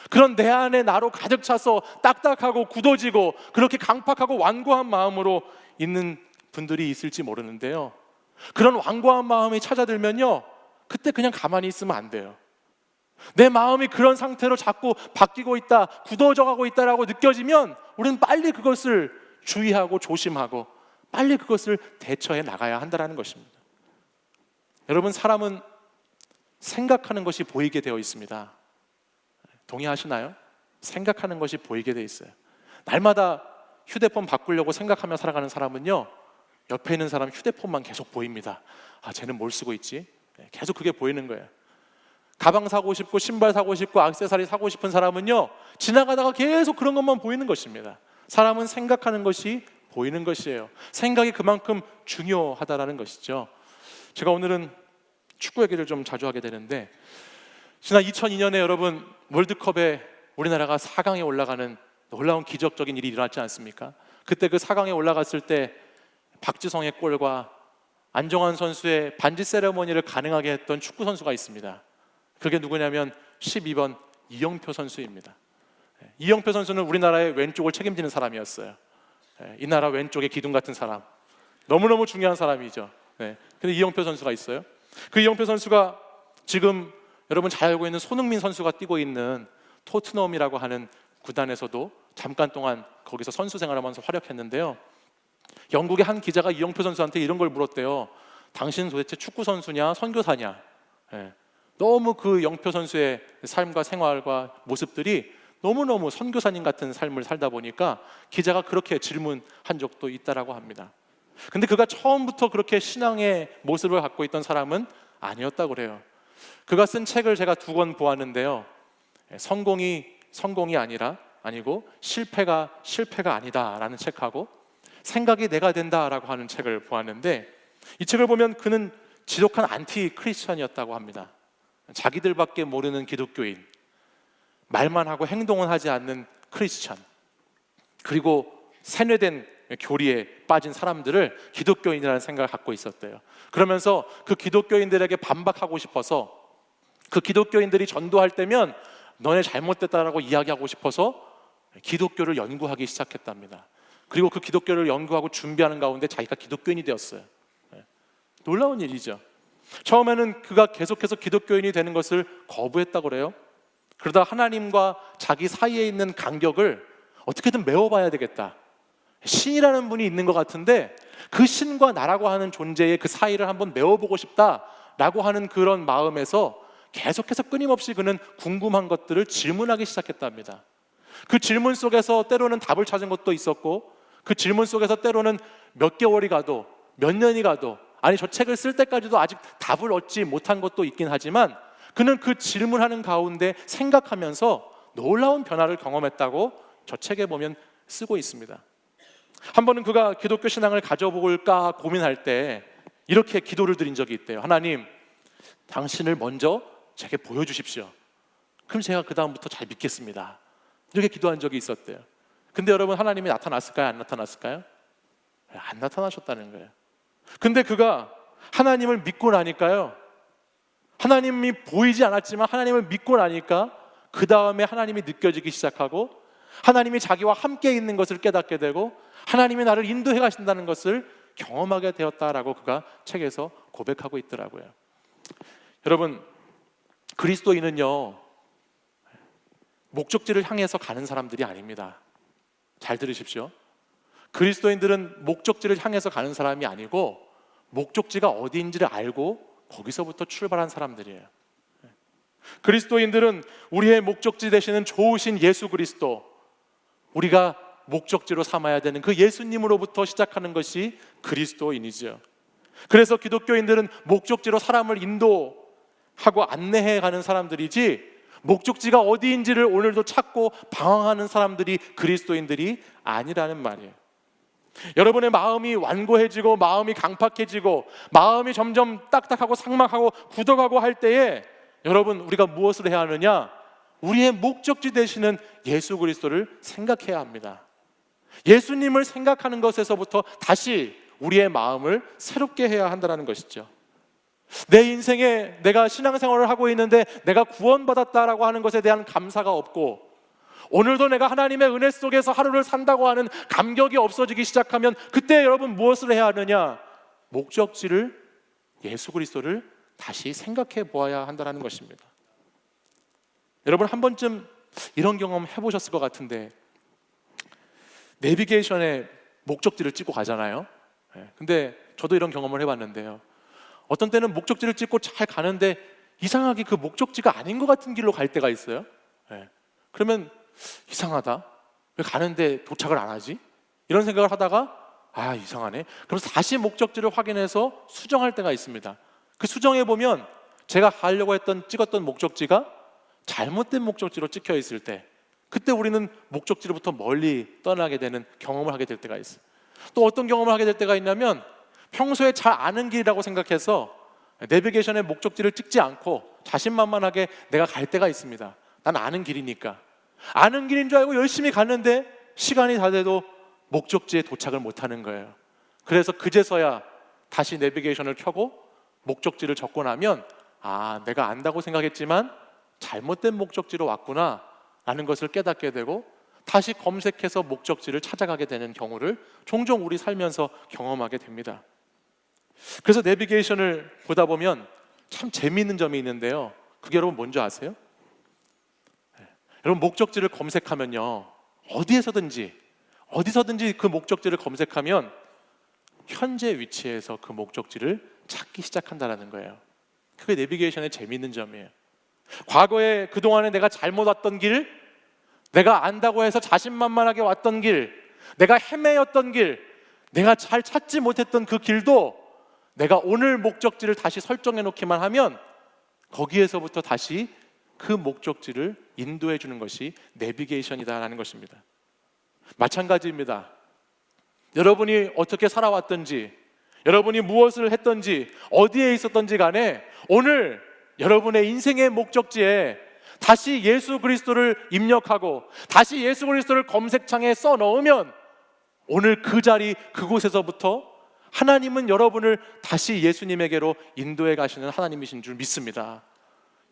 Speaker 6: 그런 내 안에 나로 가득 차서 딱딱하고 굳어지고 그렇게 강팍하고 완고한 마음으로 있는 분들이 있을지 모르는데요. 그런 완고한 마음이 찾아들면요, 그때 그냥 가만히 있으면 안 돼요. 내 마음이 그런 상태로 자꾸 바뀌고 있다, 굳어져 가고 있다라고 느껴지면 우리는 빨리 그것을 주의하고 조심하고 빨리 그것을 대처해 나가야 한다는 것입니다. 여러분, 사람은 생각하는 것이 보이게 되어 있습니다. 동의하시나요? 생각하는 것이 보이게 되어 있어요. 날마다 휴대폰 바꾸려고 생각하며 살아가는 사람은요, 옆에 있는 사람 휴대폰만 계속 보입니다. 아, 쟤는 뭘 쓰고 있지? 계속 그게 보이는 거예요. 가방 사고 싶고 신발 사고 싶고 액세서리 사고 싶은 사람은요, 지나가다가 계속 그런 것만 보이는 것입니다. 사람은 생각하는 것이 보이는 것이에요. 생각이 그만큼 중요하다라는 것이죠. 제가 오늘은 축구 얘기를 좀 자주 하게 되는데, 지난 2002년에 여러분 월드컵에 우리나라가 4강에 올라가는 놀라운 기적적인 일이 일어났지 않습니까? 그때 그 4강에 올라갔을 때 박지성의 골과 안정환 선수의 반지 세레머니를 가능하게 했던 축구 선수가 있습니다. 그게 누구냐면 12번 이영표 선수입니다. 이영표 선수는 우리나라의 왼쪽을 책임지는 사람이었어요. 이 나라 왼쪽의 기둥 같은 사람, 너무너무 중요한 사람이죠. 근데 이영표 선수가 있어요. 그 이영표 선수가 지금 여러분 잘 알고 있는 손흥민 선수가 뛰고 있는 토트넘이라고 하는 구단에서도 잠깐 동안 거기서 선수 생활하면서 활약했는데요, 영국의 한 기자가 이영표 선수한테 이런 걸 물었대요. 당신 도대체 축구 선수냐 선교사냐? 너무 그 영표 선수의 삶과 생활과 모습들이 너무너무 선교사님 같은 삶을 살다 보니까 기자가 그렇게 질문한 적도 있다라고 합니다. 근데 그가 처음부터 그렇게 신앙의 모습을 갖고 있던 사람은 아니었다고 그래요. 그가 쓴 책을 제가 2권 보았는데요, 성공이 아니고 실패가 아니다라는 책하고 생각이 내가 된다라고 하는 책을 보았는데, 이 책을 보면 그는 지독한 안티 크리스천이었다고 합니다. 자기들밖에 모르는 기독교인, 말만 하고 행동은 하지 않는 크리스천, 그리고 세뇌된 교리에 빠진 사람들을 기독교인이라는 생각을 갖고 있었대요. 그러면서 그 기독교인들에게 반박하고 싶어서, 그 기독교인들이 전도할 때면 너네 잘못됐다라고 이야기하고 싶어서 기독교를 연구하기 시작했답니다. 그리고 그 기독교를 연구하고 준비하는 가운데 자기가 기독교인이 되었어요. 놀라운 일이죠. 처음에는 그가 계속해서 기독교인이 되는 것을 거부했다고 그래요. 그러다 하나님과 자기 사이에 있는 간격을 어떻게든 메워봐야 되겠다, 신이라는 분이 있는 것 같은데 그 신과 나라고 하는 존재의 그 사이를 한번 메워보고 싶다라고 하는 그런 마음에서 계속해서 끊임없이 그는 궁금한 것들을 질문하기 시작했답니다. 그 질문 속에서 때로는 답을 찾은 것도 있었고, 그 질문 속에서 때로는 몇 개월이 가도 몇 년이 가도, 아니 저 책을 쓸 때까지도 아직 답을 얻지 못한 것도 있긴 하지만, 그는 그 질문하는 가운데 생각하면서 놀라운 변화를 경험했다고 저 책에 보면 쓰고 있습니다. 한 번은 그가 기독교 신앙을 가져볼까 고민할 때 이렇게 기도를 드린 적이 있대요. 하나님, 당신을 먼저 제게 보여주십시오. 그럼 제가 그 다음부터 잘 믿겠습니다. 이렇게 기도한 적이 있었대요. 근데 여러분, 하나님이 나타났을까요? 안 나타났을까요? 안 나타나셨다는 거예요. 근데 그가 하나님을 믿고 나니까요, 하나님이 보이지 않았지만 하나님을 믿고 나니까 그 다음에 하나님이 느껴지기 시작하고, 하나님이 자기와 함께 있는 것을 깨닫게 되고, 하나님이 나를 인도해 가신다는 것을 경험하게 되었다라고 그가 책에서 고백하고 있더라고요. 여러분, 그리스도인은요, 목적지를 향해서 가는 사람들이 아닙니다. 잘 들으십시오. 그리스도인들은 목적지를 향해서 가는 사람이 아니고 목적지가 어디인지를 알고 거기서부터 출발한 사람들이에요. 그리스도인들은 우리의 목적지 되시는 좋으신 예수 그리스도, 우리가 목적지로 삼아야 되는 그 예수님으로부터 시작하는 것이 그리스도인이죠. 그래서 기독교인들은 목적지로 사람을 인도하고 안내해 가는 사람들이지, 목적지가 어디인지를 오늘도 찾고 방황하는 사람들이 그리스도인들이 아니라는 말이에요. 여러분의 마음이 완고해지고 마음이 강팍해지고 마음이 점점 딱딱하고 삭막하고 굳어가고 할 때에 여러분, 우리가 무엇을 해야 하느냐? 우리의 목적지 되시는 예수 그리스도를 생각해야 합니다. 예수님을 생각하는 것에서부터 다시 우리의 마음을 새롭게 해야 한다는 것이죠. 내 인생에 내가 신앙생활을 하고 있는데 내가 구원받았다라고 하는 것에 대한 감사가 없고, 오늘도 내가 하나님의 은혜 속에서 하루를 산다고 하는 감격이 없어지기 시작하면 그때 여러분 무엇을 해야 하느냐? 목적지를 예수 그리스도를 다시 생각해 보아야 한다는 것입니다. 여러분 한 번쯤 이런 경험 해보셨을 것 같은데, 내비게이션에 목적지를 찍고 가잖아요. 근데 저도 이런 경험을 해봤는데요, 어떤 때는 목적지를 찍고 잘 가는데 이상하게 그 목적지가 아닌 것 같은 길로 갈 때가 있어요. 그러면 이상하다, 왜 가는데 도착을 안 하지? 이런 생각을 하다가 아 이상하네, 그래서 다시 목적지를 확인해서 수정할 때가 있습니다. 그 수정해 보면 제가 가려고 했던 찍었던 목적지가 잘못된 목적지로 찍혀 있을 때, 그때 우리는 목적지로부터 멀리 떠나게 되는 경험을 하게 될 때가 있어요. 또 어떤 경험을 하게 될 때가 있냐면, 평소에 잘 아는 길이라고 생각해서 내비게이션에 목적지를 찍지 않고 자신만만하게 내가 갈 때가 있습니다. 난 아는 길이니까. 아는 길인 줄 알고 열심히 갔는데 시간이 다 돼도 목적지에 도착을 못하는 거예요. 그래서 그제서야 다시 내비게이션을 켜고 목적지를 적고 나면 아, 내가 안다고 생각했지만 잘못된 목적지로 왔구나 라는 것을 깨닫게 되고, 다시 검색해서 목적지를 찾아가게 되는 경우를 종종 우리 살면서 경험하게 됩니다. 그래서 내비게이션을 보다 보면 참 재미있는 점이 있는데요, 그게 여러분 뭔지 아세요? 여러분 목적지를 검색하면요, 어디서든지 그 목적지를 검색하면 현재 위치에서 그 목적지를 찾기 시작한다는 거예요. 그게 내비게이션의 재미있는 점이에요. 과거에 그동안에 내가 잘못 왔던 길, 내가 안다고 해서 자신만만하게 왔던 길, 내가 헤매였던 길, 내가 잘 찾지 못했던 그 길도 내가 오늘 목적지를 다시 설정해 놓기만 하면 거기에서부터 다시 그 목적지를 인도해 주는 것이 내비게이션이다라는 것입니다. 마찬가지입니다. 여러분이 어떻게 살아왔던지, 여러분이 무엇을 했던지, 어디에 있었던지 간에 오늘 여러분의 인생의 목적지에 다시 예수 그리스도를 입력하고 다시 예수 그리스도를 검색창에 써 넣으면 오늘 그 자리 그곳에서부터 하나님은 여러분을 다시 예수님에게로 인도해 가시는 하나님이신 줄 믿습니다.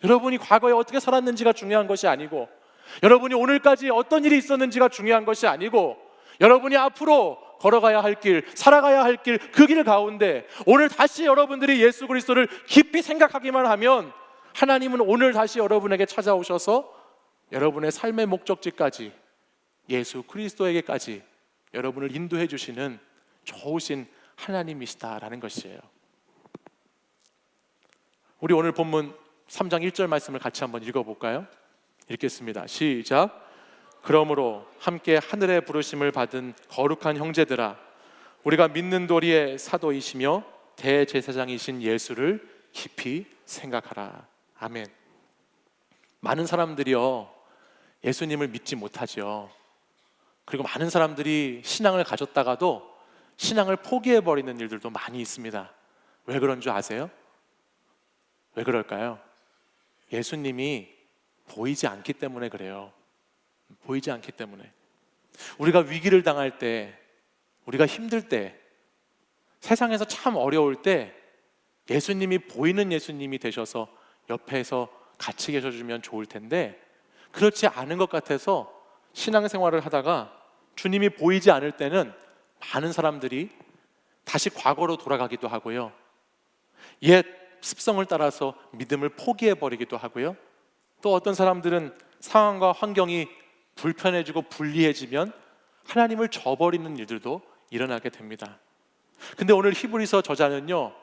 Speaker 6: 여러분이 과거에 어떻게 살았는지가 중요한 것이 아니고, 여러분이 오늘까지 어떤 일이 있었는지가 중요한 것이 아니고, 여러분이 앞으로 걸어가야 할 길, 살아가야 할 길, 그 길 가운데 오늘 다시 여러분들이 예수 그리스도를 깊이 생각하기만 하면 하나님은 오늘 다시 여러분에게 찾아오셔서 여러분의 삶의 목적지까지, 예수 그리스도에게까지 여러분을 인도해 주시는 좋으신 하나님이시다라는 것이에요. 우리 오늘 본문 3장 1절 말씀을 같이 한번 읽어볼까요? 읽겠습니다. 시작. 그러므로 함께 하늘의 부르심을 받은 거룩한 형제들아, 우리가 믿는 도리의 사도이시며 대제사장이신 예수를 깊이 생각하라. 아멘. 많은 사람들이요, 예수님을 믿지 못하죠. 그리고 많은 사람들이 신앙을 가졌다가도 신앙을 포기해버리는 일들도 많이 있습니다. 왜 그런 줄 아세요? 왜 그럴까요? 예수님이 보이지 않기 때문에 그래요. 보이지 않기 때문에. 우리가 위기를 당할 때, 우리가 힘들 때, 세상에서 참 어려울 때 예수님이 보이는 예수님이 되셔서 옆에서 같이 계셔주면 좋을 텐데, 그렇지 않은 것 같아서 신앙생활을 하다가 주님이 보이지 않을 때는 많은 사람들이 다시 과거로 돌아가기도 하고요, 옛 습성을 따라서 믿음을 포기해버리기도 하고요, 또 어떤 사람들은 상황과 환경이 불편해지고 불리해지면 하나님을 저버리는 일들도 일어나게 됩니다. 근데 오늘 히브리서 저자는요,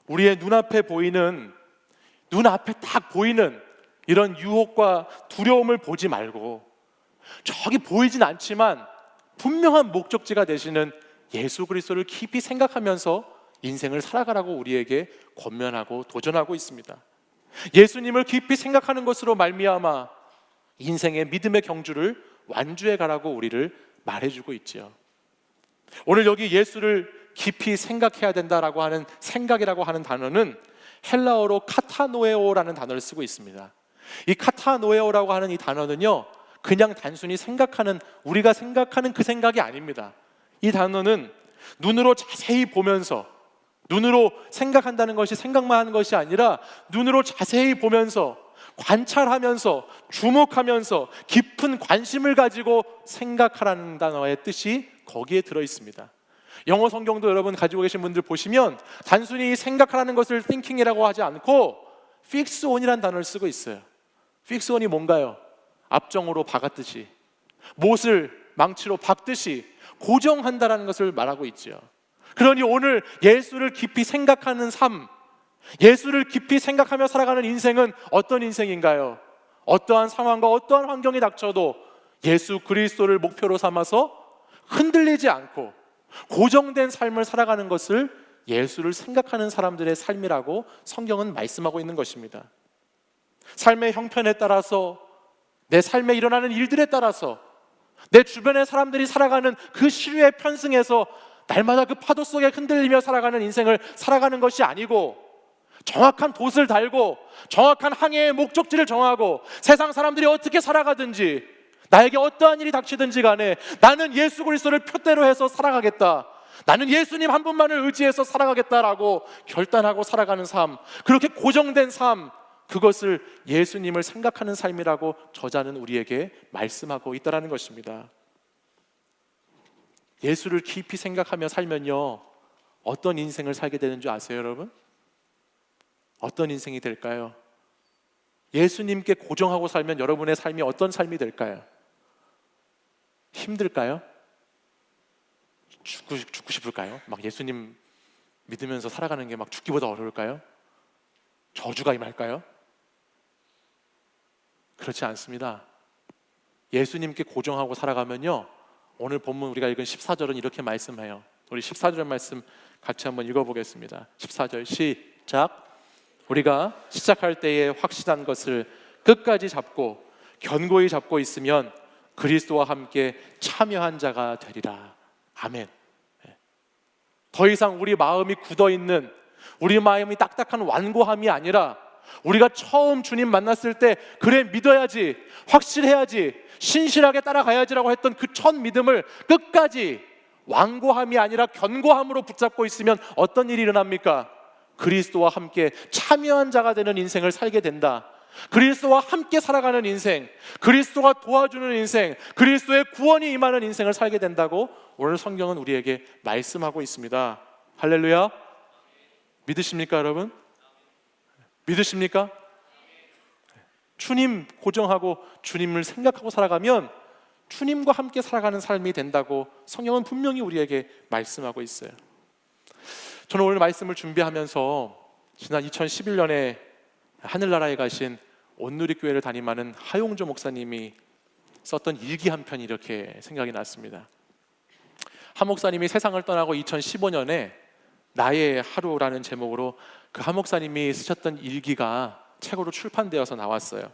Speaker 6: 우리의 눈앞에 딱 보이는 이런 유혹과 두려움을 보지 말고 저기 보이진 않지만 분명한 목적지가 되시는 예수 그리스도를 깊이 생각하면서 인생을 살아가라고 우리에게 권면하고 도전하고 있습니다. 예수님을 깊이 생각하는 것으로 말미암아 인생의 믿음의 경주를 완주해 가라고 우리를 말해주고 있지요. 오늘 여기 예수를 깊이 생각해야 된다라고 하는 생각이라고 하는 단어는 헬라어로 카타노에오라는 단어를 쓰고 있습니다. 이 카타노에오라고 하는 이 단어는요, 그냥 단순히 생각하는, 우리가 생각하는 그 생각이 아닙니다. 이 단어는 눈으로 자세히 보면서, 눈으로 생각한다는 것이 생각만 하는 것이 아니라 눈으로 자세히 보면서, 관찰하면서, 주목하면서 깊은 관심을 가지고 생각하라는 단어의 뜻이 거기에 들어 있습니다. 영어 성경도 여러분 가지고 계신 분들 보시면 단순히 생각하라는 것을 thinking이라고 하지 않고 fix on이라는 단어를 쓰고 있어요. fix on이 뭔가요? 앞정으로 박았듯이, 못을 망치로 박듯이 고정한다라는 것을 말하고 있죠. 그러니 오늘 예수를 깊이 생각하는 삶, 예수를 깊이 생각하며 살아가는 인생은 어떤 인생인가요? 어떠한 상황과 어떠한 환경이 닥쳐도 예수 그리스도를 목표로 삼아서 흔들리지 않고 고정된 삶을 살아가는 것을 예수를 생각하는 사람들의 삶이라고 성경은 말씀하고 있는 것입니다. 삶의 형편에 따라서, 내 삶에 일어나는 일들에 따라서, 내 주변의 사람들이 살아가는 그 시류의 편승에서 날마다 그 파도 속에 흔들리며 살아가는 인생을 살아가는 것이 아니고, 정확한 돛을 달고 정확한 항해의 목적지를 정하고 세상 사람들이 어떻게 살아가든지, 나에게 어떠한 일이 닥치든지 간에 나는 예수 그리스도를 표대로 해서 살아가겠다, 나는 예수님 한 분만을 의지해서 살아가겠다라고 결단하고 살아가는 삶, 그렇게 고정된 삶, 그것을 예수님을 생각하는 삶이라고 저자는 우리에게 말씀하고 있다는 것입니다. 예수를 깊이 생각하며 살면요, 어떤 인생을 살게 되는 줄 아세요, 여러분? 어떤 인생이 될까요? 예수님께 고정하고 살면 여러분의 삶이 어떤 삶이 될까요? 힘들까요? 죽고 싶을까요? 막 예수님 믿으면서 살아가는 게 막 죽기보다 어려울까요? 저주가 임할까요? 그렇지 않습니다. 예수님께 고정하고 살아가면요, 오늘 본문 우리가 읽은 14절은 이렇게 말씀해요. 우리 14절 말씀 같이 한번 읽어보겠습니다. 14절 시작. 우리가 시작할 때에 확신한 것을 끝까지 잡고 견고히 잡고 있으면 그리스도와 함께 참여한 자가 되리라. 아멘. 더 이상 우리 마음이 굳어있는, 우리 마음이 딱딱한 완고함이 아니라, 우리가 처음 주님 만났을 때 그래 믿어야지, 확실해야지, 신실하게 따라가야지라고 했던 그 첫 믿음을 끝까지 완고함이 아니라 견고함으로 붙잡고 있으면 어떤 일이 일어납니까? 그리스도와 함께 참여한 자가 되는 인생을 살게 된다. 그리스도와 함께 살아가는 인생, 그리스도가 도와주는 인생, 그리스도의 구원이 임하는 인생을 살게 된다고 오늘 성경은 우리에게 말씀하고 있습니다. 할렐루야. 믿으십니까, 여러분? 믿으십니까? 주님 고정하고 주님을 생각하고 살아가면 주님과 함께 살아가는 삶이 된다고 성경은 분명히 우리에게 말씀하고 있어요. 저는 오늘 말씀을 준비하면서 지난 2011년에 하늘나라에 가신 온누리교회를 담임하는 하용조 목사님이 썼던 일기 한 편이 이렇게 생각이 났습니다. 하 목사님이 세상을 떠나고 2015년에 나의 하루라는 제목으로 그 하 목사님이 쓰셨던 일기가 책으로 출판되어서 나왔어요.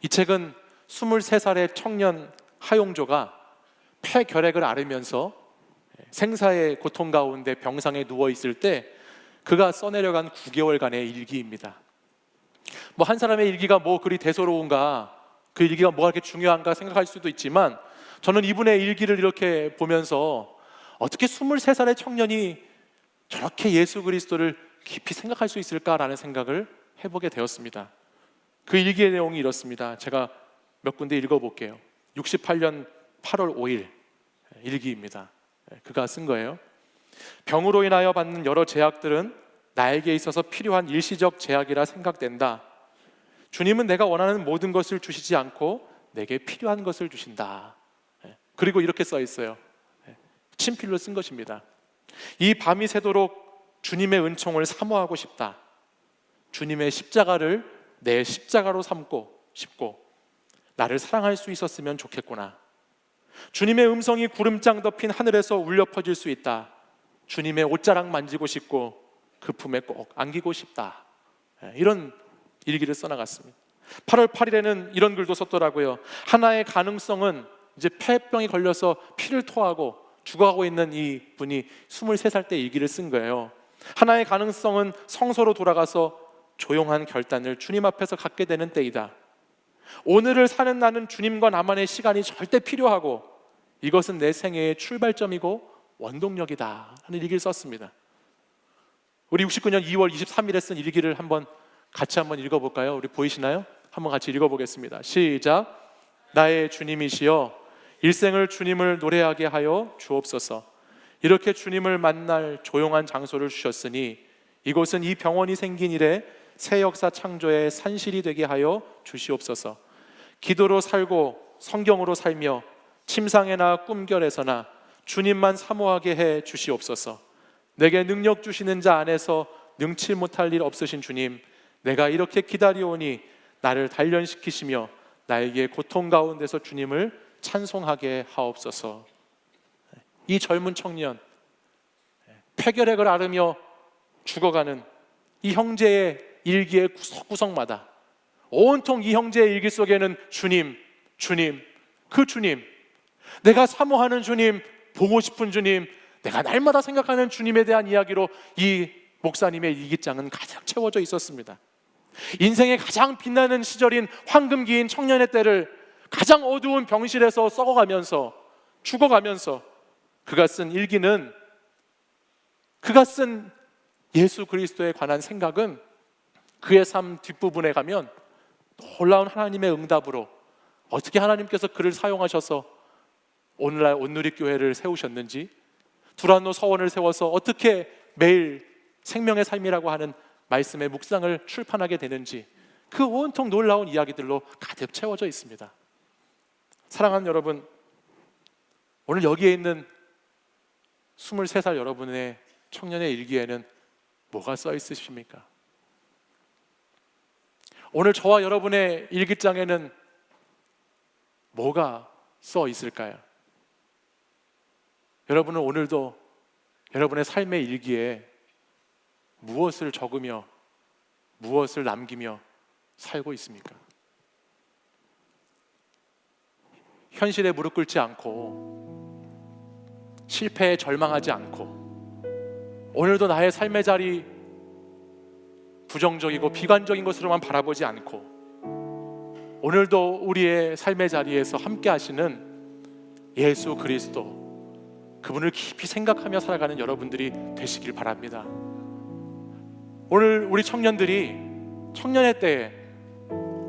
Speaker 6: 이 책은 23살의 청년 하용조가 폐결핵을 앓으면서 생사의 고통 가운데 병상에 누워있을 때 그가 써내려간 9개월간의 일기입니다. 뭐 한 사람의 일기가 뭐 그리 대소로운가, 그 일기가 뭐가 그렇게 중요한가 생각할 수도 있지만, 저는 이분의 일기를 이렇게 보면서 어떻게 23살의 청년이 저렇게 예수 그리스도를 깊이 생각할 수 있을까라는 생각을 해보게 되었습니다. 그 일기의 내용이 이렇습니다. 제가 몇 군데 읽어볼게요. 68년 8월 5일 일기입니다. 그가 쓴 거예요. 병으로 인하여 받는 여러 제약들은 나에게 있어서 필요한 일시적 제약이라 생각된다. 주님은 내가 원하는 모든 것을 주시지 않고 내게 필요한 것을 주신다. 그리고 이렇게 써 있어요. 친필로 쓴 것입니다. 이 밤이 새도록 주님의 은총을 사모하고 싶다. 주님의 십자가를 내 십자가로 삼고 싶고 나를 사랑할 수 있었으면 좋겠구나. 주님의 음성이 구름장 덮인 하늘에서 울려 퍼질 수 있다. 주님의 옷자락 만지고 싶고 그 품에 꼭 안기고 싶다. 이런 일기를 써나갔습니다. 8월 8일에는 이런 글도 썼더라고요. 하나의 가능성은 이제 폐병이 걸려서 피를 토하고 죽어가고 있는 이 분이 23살 때 일기를 쓴 거예요. 하나의 가능성은 성소로 돌아가서 조용한 결단을 주님 앞에서 갖게 되는 때이다. 오늘을 사는 나는 주님과 나만의 시간이 절대 필요하고 이것은 내 생애의 출발점이고 원동력이다 하는 일기를 썼습니다. 우리 69년 2월 23일에 쓴 일기를 같이 한번 읽어볼까요? 우리 보이시나요? 한번 같이 읽어보겠습니다. 시작. 나의 주님이시여 일생을 주님을 노래하게 하여 주옵소서. 이렇게 주님을 만날 조용한 장소를 주셨으니 이곳은 이 병원이 생긴 이래 새 역사 창조의 산실이 되게 하여 주시옵소서. 기도로 살고 성경으로 살며 침상에나 꿈결에서나 주님만 사모하게 해 주시옵소서. 내게 능력 주시는 자 안에서 능치 못할 일 없으신 주님, 내가 이렇게 기다리오니 나를 단련시키시며 나에게 고통 가운데서 주님을 찬송하게 하옵소서. 이 젊은 청년, 폐결핵을 앓으며 죽어가는 이 형제의 일기의 구석구석마다 온통 이 형제의 일기 속에는 주님, 주님, 그 주님, 내가 사모하는 주님, 보고 싶은 주님, 내가 날마다 생각하는 주님에 대한 이야기로 이 목사님의 일기장은 가득 채워져 있었습니다. 인생의 가장 빛나는 시절인 황금기인 청년의 때를 가장 어두운 병실에서 썩어가면서 죽어가면서 그가 쓴 일기는, 그가 쓴 예수 그리스도에 관한 생각은 그의 삶 뒷부분에 가면 놀라운 하나님의 응답으로 어떻게 하나님께서 그를 사용하셔서 오늘날 온누리교회를 세우셨는지, 두란노 서원을 세워서 어떻게 매일 생명의 삶이라고 하는 말씀의 묵상을 출판하게 되는지, 그 온통 놀라운 이야기들로 가득 채워져 있습니다. 사랑하는 여러분, 오늘 여기에 있는 23살 여러분의 청년의 일기에는 뭐가 써 있으십니까? 오늘 저와 여러분의 일기장에는 뭐가 써 있을까요? 여러분은 오늘도 여러분의 삶의 일기에 무엇을 적으며 무엇을 남기며 살고 있습니까? 현실에 무릎 꿇지 않고 실패에 절망하지 않고 오늘도 나의 삶의 자리 부정적이고 비관적인 것으로만 바라보지 않고 오늘도 우리의 삶의 자리에서 함께 하시는 예수 그리스도, 그분을 깊이 생각하며 살아가는 여러분들이 되시길 바랍니다. 오늘 우리 청년들이 청년의 때에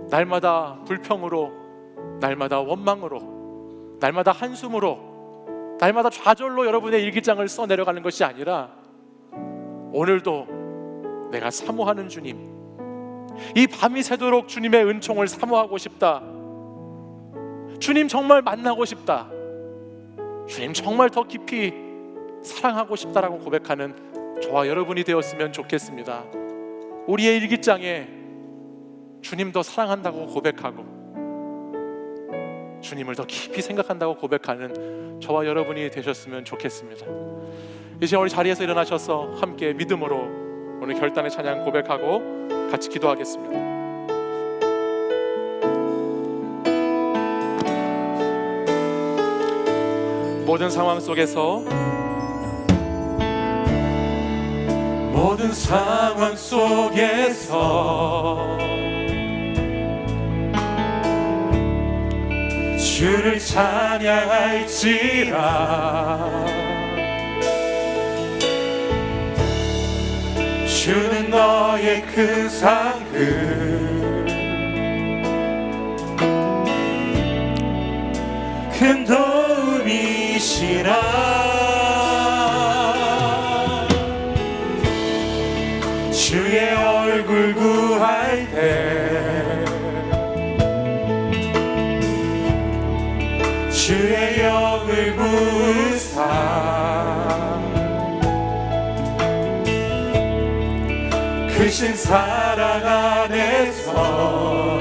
Speaker 6: 날마다 불평으로, 날마다 원망으로, 날마다 한숨으로, 날마다 좌절로 여러분의 일기장을 써내려가는 것이 아니라 오늘도 내가 사모하는 주님, 이 밤이 새도록 주님의 은총을 사모하고 싶다, 주님 정말 만나고 싶다, 주님 정말 더 깊이 사랑하고 싶다라고 고백하는 저와 여러분이 되었으면 좋겠습니다. 우리의 일기장에 주님 더 사랑한다고 고백하고 주님을 더 깊이 생각한다고 고백하는 저와 여러분이 되셨으면 좋겠습니다. 이제 우리 자리에서 일어나셔서 함께 믿음으로 오늘 결단의 찬양 고백하고 같이 기도하겠습니다. 모든 상황 속에서, 모든 상황 속에서 주를 찬양할지라. 주는 너의 큰 상급, 큰 도움이시라. 주의 얼굴 구할 때 주의 영을 부으사 크신 사랑 안에서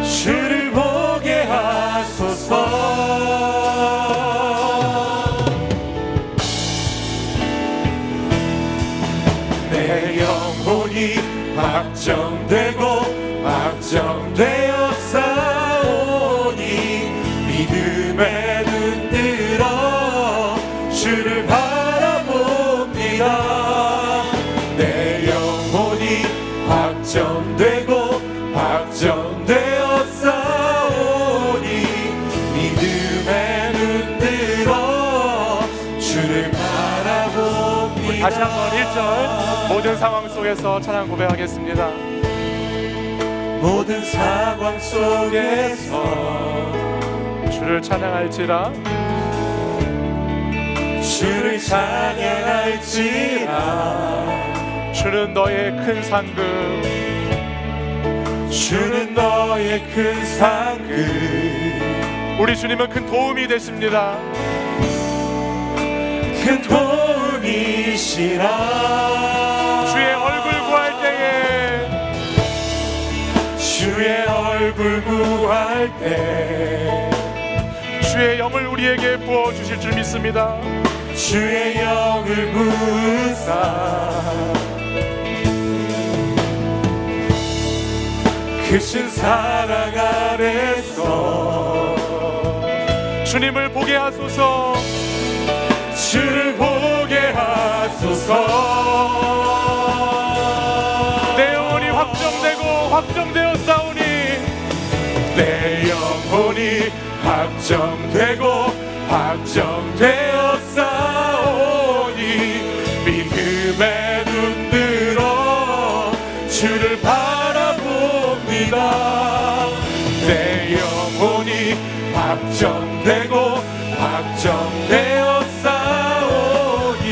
Speaker 6: 주를 보게 하소서. 내 영혼이 확정되고 확정되어 싸우니 믿음에 눈 들어 주를 바라봅니다. 내 영혼이 확정되고 확정되어 싸우니 믿음에 눈 들어 주를 바라봅니다. 다시 한번 1절 모든 상황 속에서 찬양 고백하겠습니다. 모든 상황 속에서 주를 찬양할지라
Speaker 3: 주를 찬양할지라
Speaker 6: 주는 너의 큰 상급
Speaker 3: 주는 너의 큰 상급
Speaker 6: 우리 주님은 큰 도움이 되십니다.
Speaker 3: 큰 도움이시라
Speaker 6: 주의 얼굴 구할 때에
Speaker 3: 주의 얼굴 구할 때
Speaker 6: 주의 영을 우리에게 부어주실 줄 믿습니다.
Speaker 3: 주의 영을 부으사 크신 사랑 아래서
Speaker 6: 주님을 보게 하소서.
Speaker 3: 주를 보게 하소서
Speaker 6: 내 영혼이 확정되고 확정되었사오니
Speaker 3: 내 영혼이 확정되고 확정되었사오니 믿음의 눈 들어 주를 바라봅니다. 내 영혼이 확정되고 확정되었사오니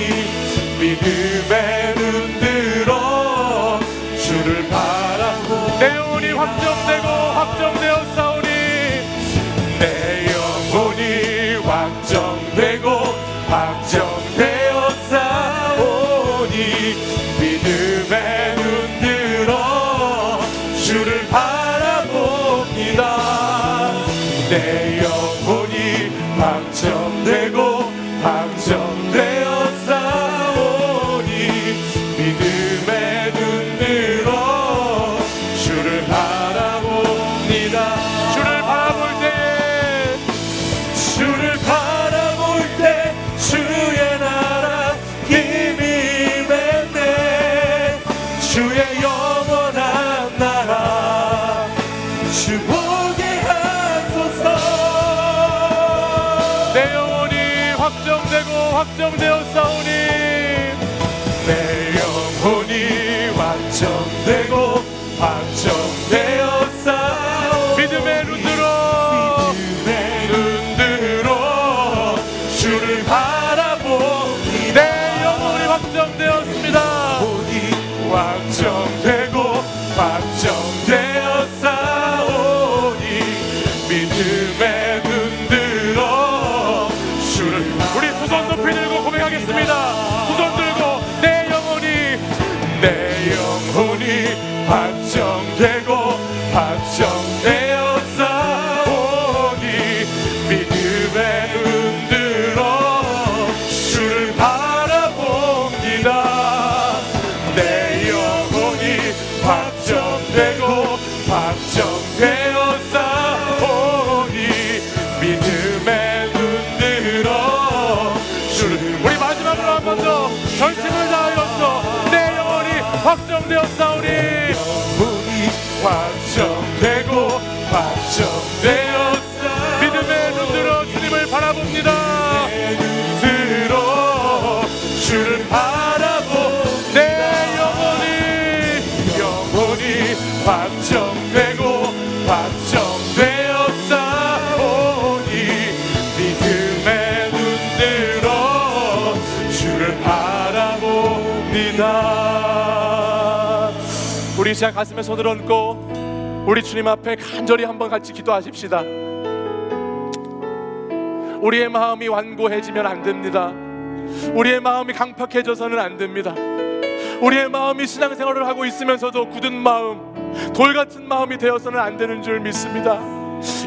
Speaker 3: 믿음의 눈 들어 주를 바라봅니다.
Speaker 6: 내 영혼이 확정되고 확정되었사오니
Speaker 3: 내 영혼이 확정되고 확정되었사오니 믿음의 눈 들어 주를 바라봅니다. 내 영혼이 확정되고 확정되었사오니 믿음의 눈 들어 주를 바라봅니다.
Speaker 6: 주를 바라볼 때에
Speaker 3: 주를 바라볼 때 주의 나라 힘이 맺네 주의 영원한 나라 주 보게 하소서
Speaker 6: 내 영혼이 확정되고 확정되었사오니
Speaker 3: 내 영혼이 확정되고 확정되었사오니
Speaker 6: 믿음의 눈 들어
Speaker 3: 믿음의 눈 들어 주를 바라보니
Speaker 6: 내 영혼이 확정되었습니다.
Speaker 3: 확정되고 확정되었사오니 믿음의 눈 들어 주를
Speaker 6: 우리 두 손 높이 들고 고백하겠습니다. 두 손 들고 내 영혼이
Speaker 3: 확정되고 확정되었사오니 믿음의 눈 들어 주를 바라봅니다. 내 영혼이 확정되고 확정되었사오니 믿음의 눈 들어 주를
Speaker 6: 우리 마지막으로 한 번 더 전심을 다하여서 내 영혼이 확정되었사오니
Speaker 3: 영혼이 확정되고 확정되었사
Speaker 6: 믿음의 눈 들어 주님을 바라봅니다.
Speaker 3: 눈 들어 주를 바라보
Speaker 6: 내
Speaker 3: 영혼이 확정되고 확정되었사오니 믿음의 눈 들어 주를 바라봅니다.
Speaker 6: 우리 시간 가슴에 손을 얹고 우리 주님 앞에 간절히 한번 같이 기도하십시다. 우리의 마음이 완고해지면 안 됩니다. 우리의 마음이 강팍해져서는 안 됩니다. 우리의 마음이 신앙생활을 하고 있으면서도 굳은 마음, 돌같은 마음이 되어서는 안 되는 줄 믿습니다.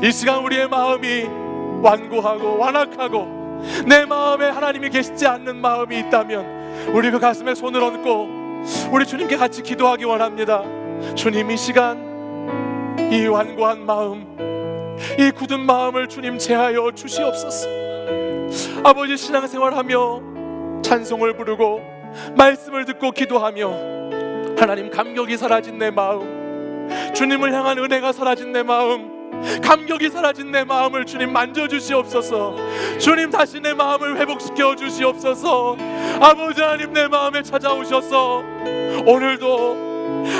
Speaker 6: 이 시간 우리의 마음이 완고하고 완악하고 내 마음에 하나님이 계시지 않는 마음이 있다면 우리 그 가슴에 손을 얹고 우리 주님께 같이 기도하기 원합니다. 주님, 이 시간 이 완고한 마음, 이 굳은 마음을 주님 제하여 주시옵소서. 아버지, 신앙생활하며 찬송을 부르고 말씀을 듣고 기도하며 하나님 감격이 사라진 내 마음, 주님을 향한 은혜가 사라진 내 마음, 감격이 사라진 내 마음을 주님 만져주시옵소서. 주님 다시 내 마음을 회복시켜 주시옵소서. 아버지 하나님, 내 마음에 찾아오셔서 오늘도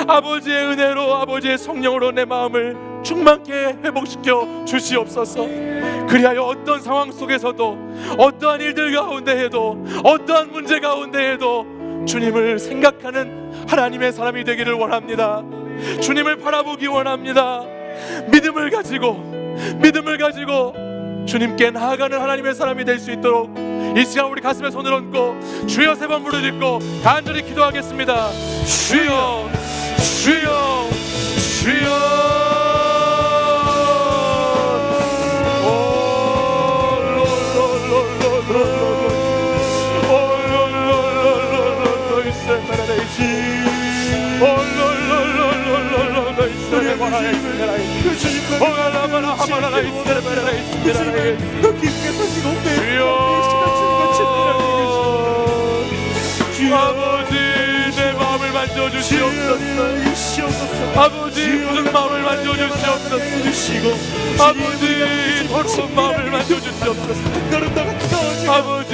Speaker 6: 아버지의 은혜로, 아버지의 성령으로 내 마음을 충만케 회복시켜 주시옵소서. 그리하여 어떤 상황 속에서도, 어떠한 일들 가운데 해도, 어떠한 문제 가운데 해도 주님을 생각하는 하나님의 사람이 되기를 원합니다. 주님을 바라보기 원합니다. 믿음을 가지고 주님께 나아가는 하나님의 사람이 될 수 있도록 이 시간 우리 가슴에 손을 얹고 주여 3번 부르짖고 간절히 기도하겠습니다. 주여, 주여, 주여.
Speaker 3: 더 깊게 서시고
Speaker 6: 아버지, 내 마음을 만져주시옵소서. 아버지, 굳은 마음을 만져주시옵소서. 아버지, 더러운 마음을 만져주시옵소서. 아버지,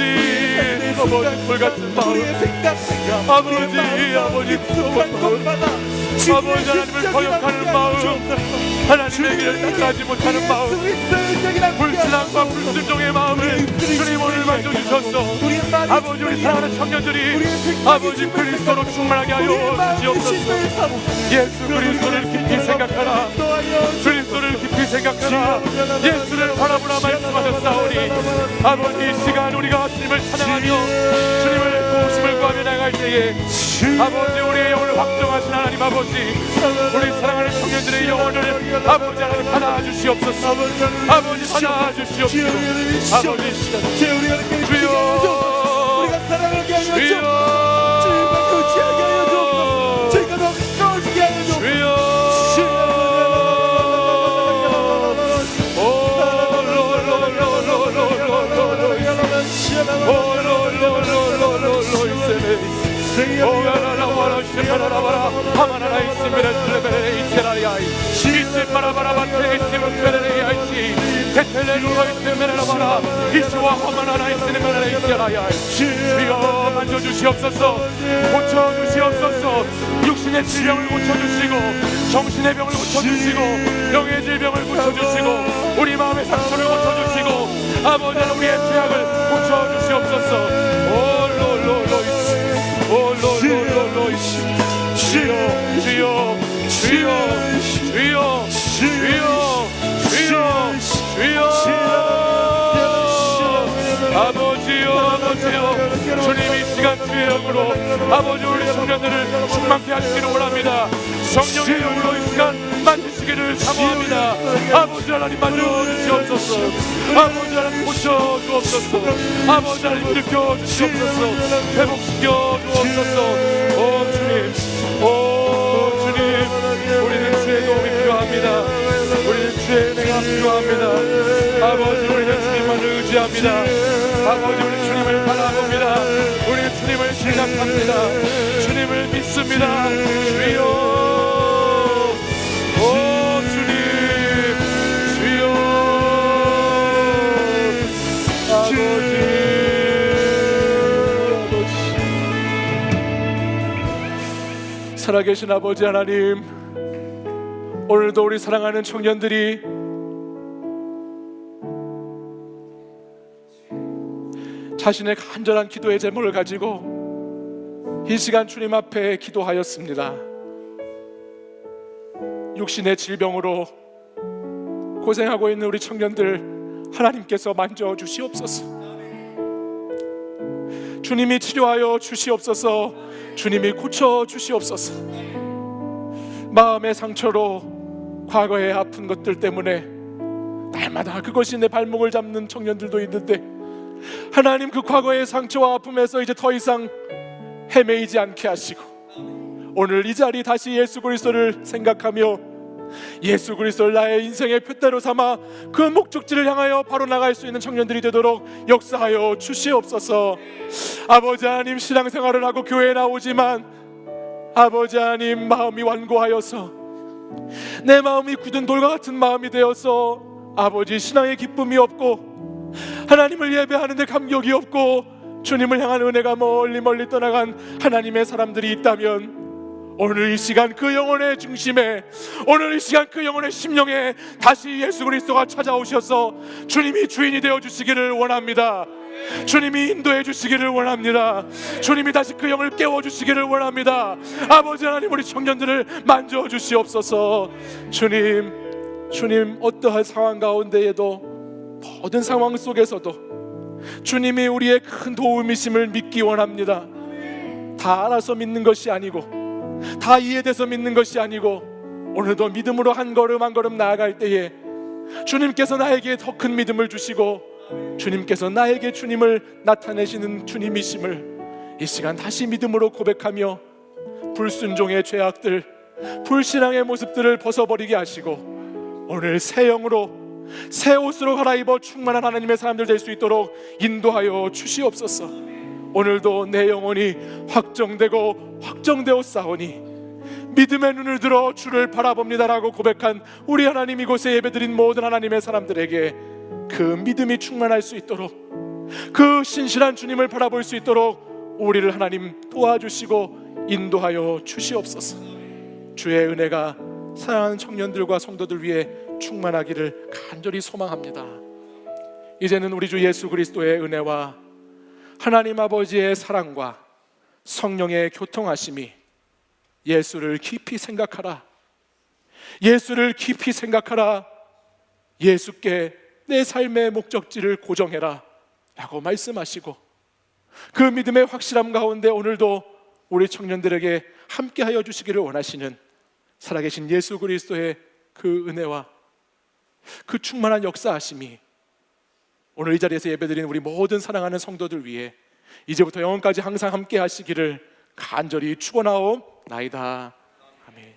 Speaker 6: 불같은 마음, 아버지, 아버지 하나님을 거역하는 마음, 하나님의 길을 따라가지 못하는 마음, 불신앙과 불순종의 마음을 주님 오늘 만져주셨소. 아버지, 우리 사랑하는 청년들이 아버지 그리스도로 충만하게 하여 주시옵소서. 예수 그리스도를 깊이 생각하라. 그리스도를 깊이 생각하라. 예수를 바라보라 말씀하셨사오니 아버지, 이 시간 우리가 주님을 찬양하며 주님을 도우심을 구하며 나갈 때에 아버지, 우리의 영혼을 확정하신 하나님 아버지, 우리 사랑하는 청년들의 영혼을 아버지 하나님 받아주시옵소서. 아버지 받아주시옵소서. 아버지, 주여,
Speaker 3: 우리가 사랑하게 하여 주옵소서. 주님과 교제하게 하여 주옵소서. 저희가 더 가까워지게 하여 주옵소서.
Speaker 6: 주여, 만져주시옵소서. 고쳐주시옵소서. 육신의 질병을 고쳐주시고 정신의 병을 고쳐주시고 영의 질병을 고쳐주시고 우리 마음의 상처를 고쳐주시고 아버지, 우리의 죄악을 고쳐주시옵소서. 주여, 주여, 주여, 주여, 주여, 주여, 주여. 아버지요, 주님 이 시간 주의 영으로 아버지 우리 청년들을 충만케 하시기를 원합니다. 성령의 영으로 이 시간 만지시기를 사모합니다. 아버지 하나님 만져주시옵소서. 아버지 하나님 고쳐주옵소서. 아버지 하나님 일으켜주시옵소서. 회복시켜 주옵소서. 오 주님, 오 주님, 우리는 주의 도움이 필요합니다. 우리는 주의 은혜가 필요합니다. 아버지, 우리는 주님만 의지합니다. 아버지, 우리 주님을 바라봅니다. 우리 주님을 생각합니다. 주님을 믿습니다. 주여, 오 주님, 주여, 아버지, 살아계신 아버지 하나님, 오늘도 우리 사랑하는 청년들이 자신의 간절한 기도의 제목을 가지고 이 시간 주님 앞에 기도하였습니다. 육신의 질병으로 고생하고 있는 우리 청년들 하나님께서 만져주시옵소서. 주님이 치료하여 주시옵소서. 주님이 고쳐주시옵소서. 마음의 상처로 과거의 아픈 것들 때문에 날마다 그것이 내 발목을 잡는 청년들도 있는데 하나님, 그 과거의 상처와 아픔에서 이제 더 이상 헤매이지 않게 하시고 오늘 이 자리 다시 예수 그리스도를 생각하며 예수 그리스도를 나의 인생의 표대로 삼아 그 목적지를 향하여 바로 나갈 수 있는 청년들이 되도록 역사하여 주시옵소서. 아버지 하나님, 신앙생활을 하고 교회에 나오지만 아버지 하나님, 마음이 완고하여서 내 마음이 굳은 돌과 같은 마음이 되어서 아버지, 신앙의 기쁨이 없고 하나님을 예배하는데 감격이 없고 주님을 향한 은혜가 멀리 떠나간 하나님의 사람들이 있다면 오늘 이 시간 그 영혼의 중심에, 오늘 이 시간 그 영혼의 심령에 다시 예수 그리스도가 찾아오셔서 주님이 주인이 되어 주시기를 원합니다. 주님이 인도해 주시기를 원합니다. 주님이 다시 그 영을 깨워 주시기를 원합니다. 아버지 하나님, 우리 청년들을 만져 주시옵소서. 주님 어떠한 상황 가운데에도, 모든 상황 속에서도 주님이 우리의 큰 도움이심을 믿기 원합니다. 다 알아서 믿는 것이 아니고, 다 이해돼서 믿는 것이 아니고, 오늘도 믿음으로 한 걸음 한 걸음 나아갈 때에 주님께서 나에게 더 큰 믿음을 주시고, 주님께서 나에게 주님을 나타내시는 주님이심을 이 시간 다시 믿음으로 고백하며 불순종의 죄악들, 불신앙의 모습들을 벗어버리게 하시고, 오늘 새 영으로, 새 옷으로 갈아입어 충만한 하나님의 사람들 될 수 있도록 인도하여 주시옵소서. 오늘도 내 영혼이 확정되어 싸우니 믿음의 눈을 들어 주를 바라봅니다라고 고백한 우리 하나님, 이곳에 예배드린 모든 하나님의 사람들에게 그 믿음이 충만할 수 있도록, 그 신실한 주님을 바라볼 수 있도록 우리를 하나님 도와주시고 인도하여 주시옵소서. 주의 은혜가 사랑하는 청년들과 성도들 위해 충만하기를 간절히 소망합니다. 이제는 우리 주 예수 그리스도의 은혜와 하나님 아버지의 사랑과 성령의 교통하심이, 예수를 깊이 생각하라, 예수를 깊이 생각하라, 예수께 내 삶의 목적지를 고정해라 라고 말씀하시고, 그 믿음의 확실함 가운데 오늘도 우리 청년들에게 함께하여 주시기를 원하시는 살아계신 예수 그리스도의 그 은혜와 그 충만한 역사하심이 오늘 이 자리에서 예배드리는 우리 모든 사랑하는 성도들 위해 이제부터 영원까지 항상 함께 하시기를 간절히 축원하옵나이다. 아멘.